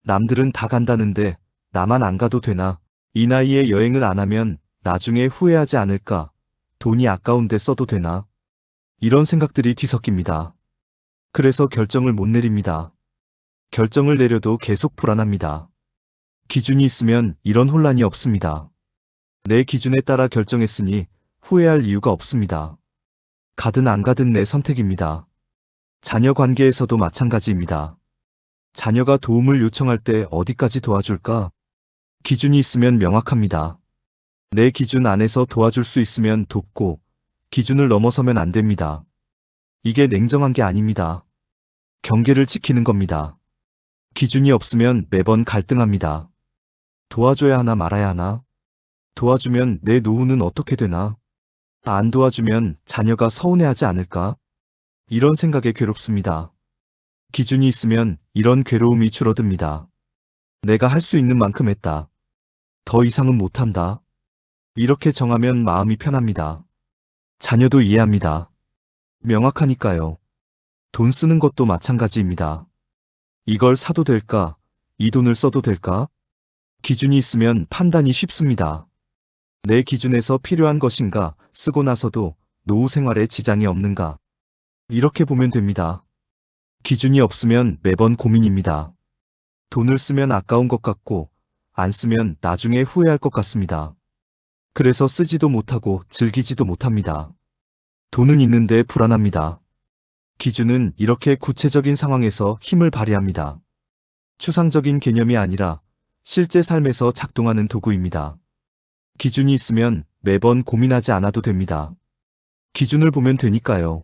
남들은 다 간다는데 나만 안 가도 되나? 이 나이에 여행을 안 하면 나중에 후회하지 않을까? 돈이 아까운데 써도 되나? 이런 생각들이 뒤섞입니다. 그래서 결정을 못 내립니다. 결정을 내려도 계속 불안합니다. 기준이 있으면 이런 혼란이 없습니다. 내 기준에 따라 결정했으니 후회할 이유가 없습니다. 가든 안 가든 내 선택입니다. 자녀 관계에서도 마찬가지입니다. 자녀가 도움을 요청할 때 어디까지 도와줄까? 기준이 있으면 명확합니다. 내 기준 안에서 도와줄 수 있으면 돕고 기준을 넘어서면 안 됩니다. 이게 냉정한 게 아닙니다. 경계를 지키는 겁니다. 기준이 없으면 매번 갈등합니다. 도와줘야 하나 말아야 하나? 도와주면 내 노후는 어떻게 되나? 안 도와주면 자녀가 서운해하지 않을까? 이런 생각에 괴롭습니다. 기준이 있으면 이런 괴로움이 줄어듭니다. 내가 할 수 있는 만큼 했다. 더 이상은 못한다. 이렇게 정하면 마음이 편합니다. 자녀도 이해합니다. 명확하니까요. 돈 쓰는 것도 마찬가지입니다. 이걸 사도 될까? 이 돈을 써도 될까? 기준이 있으면 판단이 쉽습니다. 내 기준에서 필요한 것인가? 쓰고 나서도 노후 생활에 지장이 없는가? 이렇게 보면 됩니다. 기준이 없으면 매번 고민입니다. 돈을 쓰면 아까운 것 같고 안 쓰면 나중에 후회할 것 같습니다. 그래서 쓰지도 못하고 즐기지도 못합니다. 돈은 있는데 불안합니다. 기준은 이렇게 구체적인 상황에서 힘을 발휘합니다. 추상적인 개념이 아니라 실제 삶에서 작동하는 도구입니다. 기준이 있으면 매번 고민하지 않아도 됩니다. 기준을 보면 되니까요.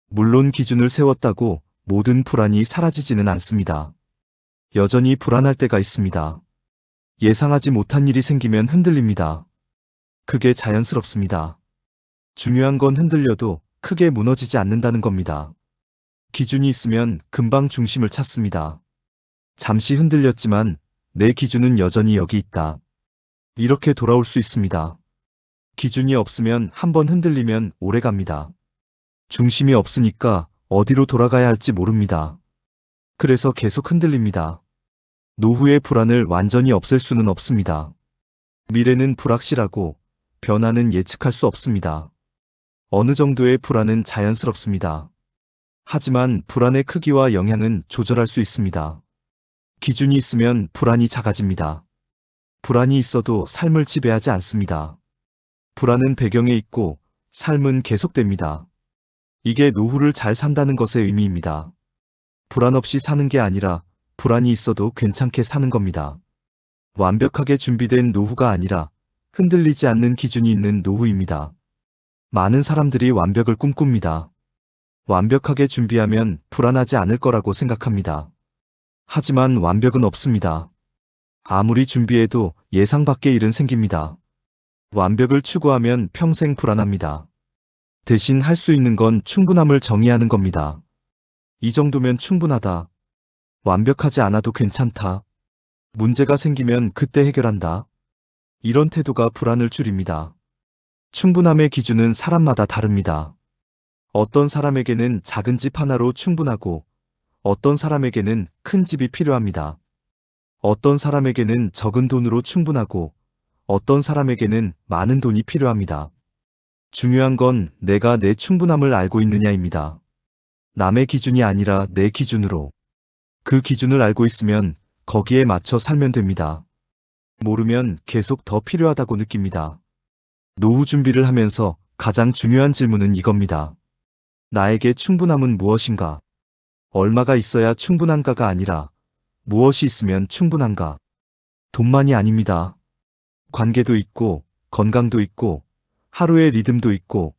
물론 기준을 세웠다고 모든 불안이 사라지지는 않습니다. 여전히 불안할 때가 있습니다. 예상하지 못한 일이 생기면 흔들립니다. 그게 자연스럽습니다. 중요한 건 흔들려도 크게 무너지지 않는다는 겁니다. 기준이 있으면 금방 중심을 찾습니다. 잠시 흔들렸지만 내 기준은 여전히 여기 있다. 이렇게 돌아올 수 있습니다. 기준이 없으면 한번 흔들리면 오래 갑니다. 중심이 없으니까 어디로 돌아가야 할지 모릅니다. 그래서 계속 흔들립니다. 노후의 불안을 완전히 없앨 수는 없습니다. 미래는 불확실하고 변화는 예측할 수 없습니다. 어느 정도의 불안은 자연스럽습니다. 하지만 불안의 크기와 영향은 조절할 수 있습니다. 기준이 있으면 불안이 작아집니다. 불안이 있어도 삶을 지배하지 않습니다. 불안은 배경에 있고 삶은 계속됩니다. 이게 노후를 잘 산다는 것의 의미입니다. 불안 없이 사는 게 아니라 불안이 있어도 괜찮게 사는 겁니다. 완벽하게 준비된 노후가 아니라 흔들리지 않는 기준이 있는 노후입니다. 많은 사람들이 완벽을 꿈꿉니다. 완벽하게 준비하면 불안하지 않을 거라고 생각합니다. 하지만 완벽은 없습니다. 아무리 준비해도 예상 밖의 일은 생깁니다. 완벽을 추구하면 평생 불안합니다. 대신 할 수 있는 건 충분함을 정의하는 겁니다. 이 정도면 충분하다. 완벽하지 않아도 괜찮다. 문제가 생기면 그때 해결한다. 이런 태도가 불안을 줄입니다. 충분함의 기준은 사람마다 다릅니다. 어떤 사람에게는 작은 집 하나로 충분하고 어떤 사람에게는 큰 집이 필요합니다. 어떤 사람에게는 적은 돈으로 충분하고 어떤 사람에게는 많은 돈이 필요합니다. 중요한 건 내가 내 충분함을 알고 있느냐입니다. 남의 기준이 아니라 내 기준으로. 그 기준을 알고 있으면 거기에 맞춰 살면 됩니다. 모르면 계속 더 필요하다고 느낍니다. 노후 준비를 하면서 가장 중요한 질문은 이겁니다. 나에게 충분함은 무엇인가? 얼마가 있어야 충분한가가 아니라 무엇이 있으면 충분한가? 돈만이 아닙니다. 관계도 있고, 건강도 있고, 하루의 리듬도 있고,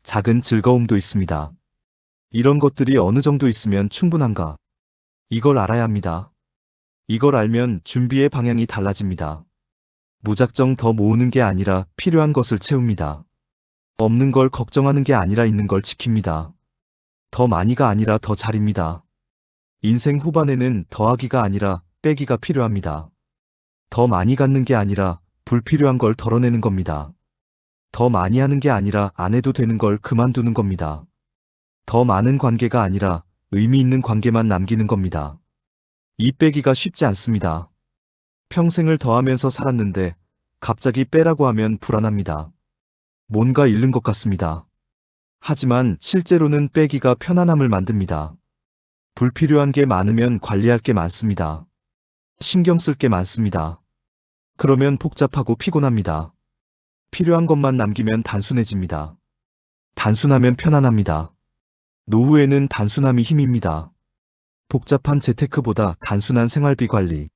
작은 즐거움도 있습니다. 이런 것들이 어느 정도 있으면 충분한가? 이걸 알아야 합니다. 이걸 알면 준비의 방향이 달라집니다. 무작정 더 모으는 게 아니라 필요한 것을 채웁니다. 없는 걸 걱정하는 게 아니라 있는 걸 지킵니다. 더 많이가 아니라 더 잘입니다. 인생 후반에는 더하기가 아니라 빼기가 필요합니다. 더 많이 갖는 게 아니라 불필요한 걸 덜어내는 겁니다. 더 많이 하는 게 아니라 안 해도 되는 걸 그만두는 겁니다. 더 많은 관계가 아니라 의미 있는 관계만 남기는 겁니다. 이 빼기가 쉽지 않습니다. 평생을 더하면서 살았는데 갑자기 빼라고 하면 불안합니다. 뭔가 잃는 것 같습니다. 하지만 실제로는 빼기가 편안함을 만듭니다. 불필요한 게 많으면 관리할 게 많습니다. 신경 쓸 게 많습니다. 그러면 복잡하고 피곤합니다. 필요한 것만 남기면 단순해집니다. 단순하면 편안합니다. 노후에는 단순함이 힘입니다. 복잡한 재테크보다 단순한 생활비 관리.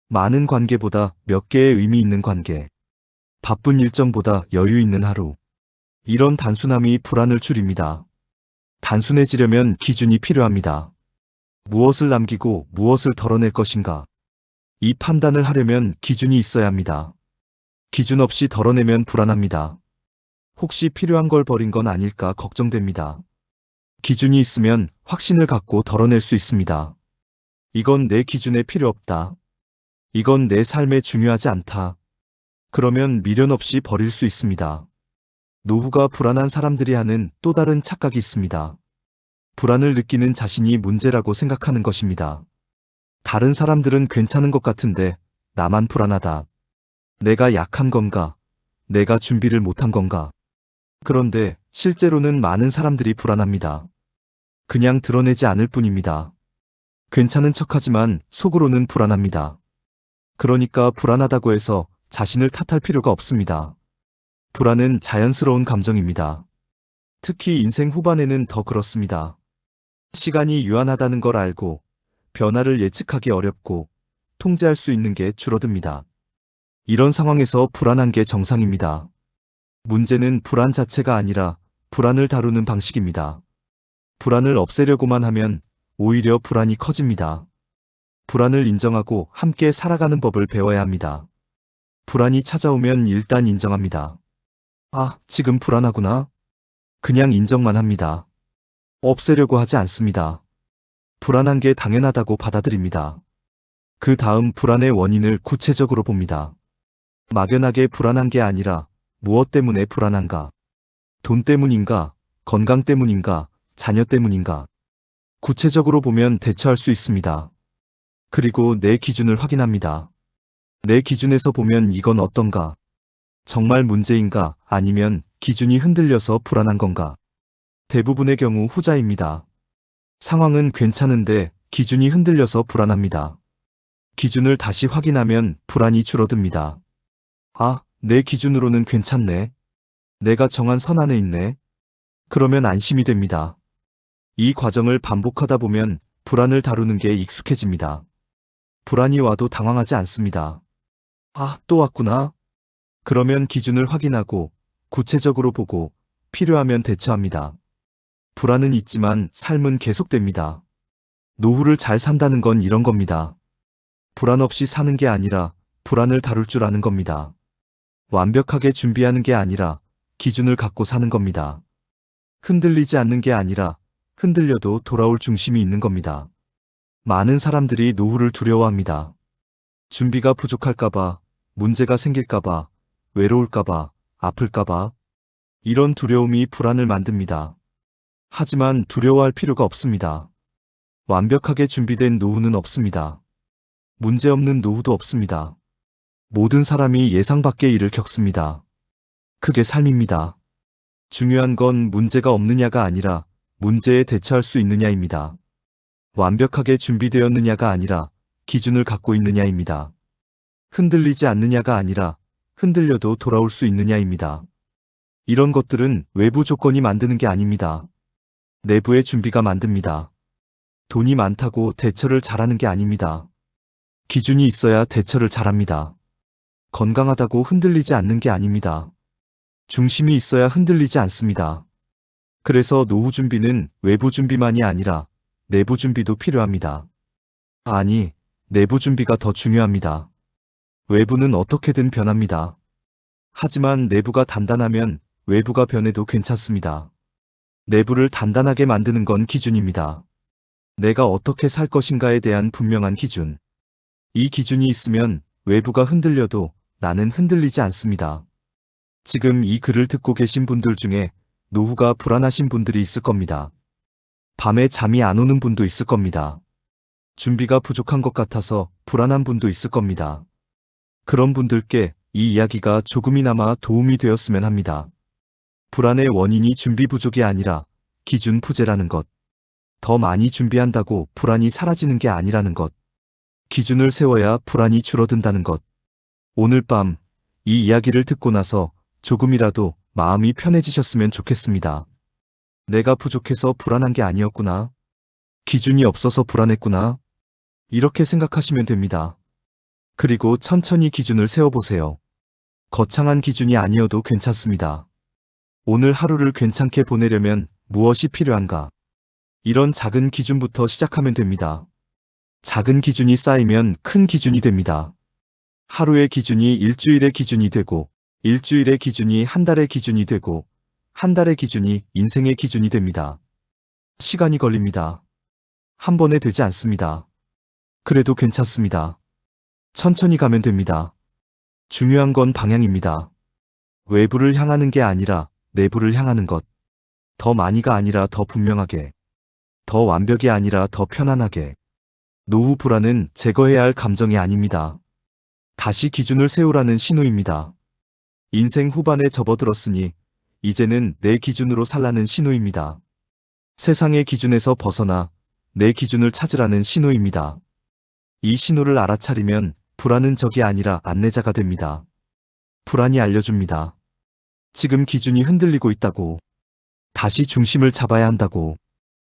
많은 관계보다 몇 개의 의미 있는 관계. 바쁜 일정보다 여유 있는 하루. 이런 단순함이 불안을 줄입니다. 단순해지려면 기준이 필요합니다. 무엇을 남기고 무엇을 덜어낼 것인가? 이 판단을 하려면 기준이 있어야 합니다. 기준 없이 덜어내면 불안합니다. 혹시 필요한 걸 버린 건 아닐까 걱정됩니다. 기준이 있으면 확신을 갖고 덜어낼 수 있습니다. 이건 내 기준에 필요 없다. 이건 내 삶에 중요하지 않다. 그러면 미련 없이 버릴 수 있습니다. 노후가 불안한 사람들이 하는 또 다른 착각이 있습니다. 불안을 느끼는 자신이 문제라고 생각하는 것입니다. 다른 사람들은 괜찮은 것 같은데 나만 불안하다. 내가 약한 건가? 내가 준비를 못한 건가? 그런데 실제로는 많은 사람들이 불안합니다. 그냥 드러내지 않을 뿐입니다. 괜찮은 척하지만 속으로는 불안합니다. 그러니까 불안하다고 해서 자신을 탓할 필요가 없습니다. 불안은 자연스러운 감정입니다. 특히 인생 후반에는 더 그렇습니다. 시간이 유한하다는 걸 알고 변화를 예측하기 어렵고 통제할 수 있는 게 줄어듭니다. 이런 상황에서 불안한 게 정상입니다. 문제는 불안 자체가 아니라 불안을 다루는 방식입니다. 불안을 없애려고만 하면 오히려 불안이 커집니다. 불안을 인정하고 함께 살아가는 법을 배워야 합니다. 불안이 찾아오면 일단 인정합니다. 아, 지금 불안하구나. 그냥 인정만 합니다. 없애려고 하지 않습니다. 불안한 게 당연하다고 받아들입니다. 그 다음 불안의 원인을 구체적으로 봅니다. 막연하게 불안한 게 아니라 무엇 때문에 불안한가? 돈 때문인가? 건강 때문인가? 자녀 때문인가? 구체적으로 보면 대처할 수 있습니다. 그리고 내 기준을 확인합니다. 내 기준에서 보면 이건 어떤가? 정말 문제인가? 아니면 기준이 흔들려서 불안한 건가? 대부분의 경우 후자입니다. 상황은 괜찮은데 기준이 흔들려서 불안합니다. 기준을 다시 확인하면 불안이 줄어듭니다. 아, 내 기준으로는 괜찮네. 내가 정한 선 안에 있네. 그러면 안심이 됩니다. 이 과정을 반복하다 보면 불안을 다루는 게 익숙해집니다. 불안이 와도 당황하지 않습니다. 아, 또 왔구나. 그러면 기준을 확인하고 구체적으로 보고 필요하면 대처합니다. 불안은 있지만 삶은 계속됩니다. 노후를 잘 산다는 건 이런 겁니다. 불안 없이 사는 게 아니라 불안을 다룰 줄 아는 겁니다. 완벽하게 준비하는 게 아니라 기준을 갖고 사는 겁니다. 흔들리지 않는 게 아니라 흔들려도 돌아올 중심이 있는 겁니다. 많은 사람들이 노후를 두려워합니다. 준비가 부족할까봐, 문제가 생길까봐, 외로울까봐, 아플까봐. 이런 두려움이 불안을 만듭니다. 하지만 두려워할 필요가 없습니다. 완벽하게 준비된 노후는 없습니다. 문제없는 노후도 없습니다. 모든 사람이 예상 밖의 일을 겪습니다. 그게 삶입니다. 중요한 건 문제가 없느냐가 아니라 문제에 대처할 수 있느냐입니다. 완벽하게 준비되었느냐가 아니라 기준을 갖고 있느냐입니다. 흔들리지 않느냐가 아니라 흔들려도 돌아올 수 있느냐입니다. 이런 것들은 외부 조건이 만드는 게 아닙니다. 내부의 준비가 만듭니다. 돈이 많다고 대처를 잘하는 게 아닙니다. 기준이 있어야 대처를 잘합니다. 건강하다고 흔들리지 않는 게 아닙니다. 중심이 있어야 흔들리지 않습니다. 그래서 노후 준비는 외부 준비만이 아니라 내부 준비도 필요합니다. 아니, 내부 준비가 더 중요합니다. 외부는 어떻게든 변합니다. 하지만 내부가 단단하면 외부가 변해도 괜찮습니다. 내부를 단단하게 만드는 건 기준입니다. 내가 어떻게 살 것인가에 대한 분명한 기준. 이 기준이 있으면 외부가 흔들려도 나는 흔들리지 않습니다. 지금 이 글을 듣고 계신 분들 중에 노후가 불안하신 분들이 있을 겁니다. 밤에 잠이 안 오는 분도 있을 겁니다. 준비가 부족한 것 같아서 불안한 분도 있을 겁니다. 그런 분들께 이 이야기가 조금이나마 도움이 되었으면 합니다. 불안의 원인이 준비 부족이 아니라 기준 부재라는 것. 더 많이 준비한다고 불안이 사라지는 게 아니라는 것. 기준을 세워야 불안이 줄어든다는 것. 오늘 밤 이 이야기를 듣고 나서 조금이라도 마음이 편해지셨으면 좋겠습니다. 내가 부족해서 불안한 게 아니었구나. 기준이 없어서 불안했구나. 이렇게 생각하시면 됩니다. 그리고 천천히 기준을 세워보세요. 거창한 기준이 아니어도 괜찮습니다. 오늘 하루를 괜찮게 보내려면 무엇이 필요한가? 이런 작은 기준부터 시작하면 됩니다. 작은 기준이 쌓이면 큰 기준이 됩니다. 하루의 기준이 일주일의 기준이 되고, 일주일의 기준이 한 달의 기준이 되고, 한 달의 기준이 인생의 기준이 됩니다. 시간이 걸립니다. 한 번에 되지 않습니다. 그래도 괜찮습니다. 천천히 가면 됩니다. 중요한 건 방향입니다. 외부를 향하는 게 아니라 내부를 향하는 것. 더 많이가 아니라 더 분명하게. 더 완벽이 아니라 더 편안하게. 노후 불안은 제거해야 할 감정이 아닙니다. 다시 기준을 세우라는 신호입니다. 인생 후반에 접어들었으니 이제는 내 기준으로 살라는 신호입니다. 세상의 기준에서 벗어나 내 기준을 찾으라는 신호입니다. 이 신호를 알아차리면 불안은 적이 아니라 안내자가 됩니다. 불안이 알려줍니다. 지금 기준이 흔들리고 있다고. 다시 중심을 잡아야 한다고.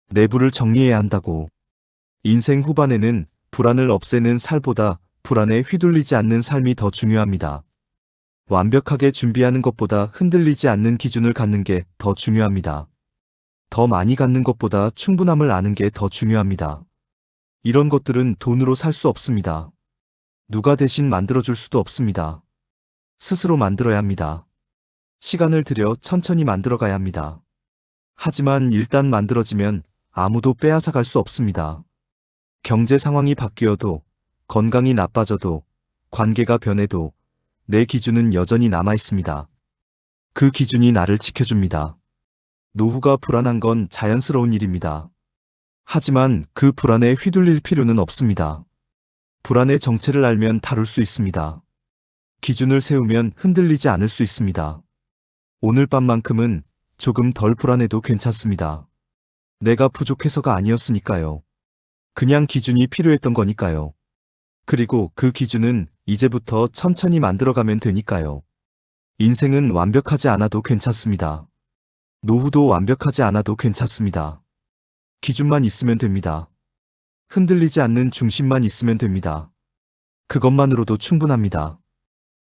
내부를 정리해야 한다고. 인생 후반에는 불안을 없애는 살보다 불안에 휘둘리지 않는 삶이 더 중요합니다. 완벽하게 준비하는 것보다 흔들리지 않는 기준을 갖는 게 더 중요합니다. 더 많이 갖는 것보다 충분함을 아는 게 더 중요합니다. 이런 것들은 돈으로 살 수 없습니다. 누가 대신 만들어줄 수도 없습니다. 스스로 만들어야 합니다. 시간을 들여 천천히 만들어가야 합니다. 하지만 일단 만들어지면 아무도 빼앗아갈 수 없습니다. 경제 상황이 바뀌어도, 건강이 나빠져도, 관계가 변해도 내 기준은 여전히 남아 있습니다. 그 기준이 나를 지켜줍니다. 노후가 불안한 건 자연스러운 일입니다. 하지만 그 불안에 휘둘릴 필요는 없습니다. 불안의 정체를 알면 다룰 수 있습니다. 기준을 세우면 흔들리지 않을 수 있습니다. 오늘 밤만큼은 조금 덜 불안해도 괜찮습니다. 내가 부족해서가 아니었으니까요. 그냥 기준이 필요했던 거니까요. 그리고 그 기준은 이제부터 천천히 만들어가면 되니까요. 인생은 완벽하지 않아도 괜찮습니다. 노후도 완벽하지 않아도 괜찮습니다. 기준만 있으면 됩니다. 흔들리지 않는 중심만 있으면 됩니다. 그것만으로도 충분합니다.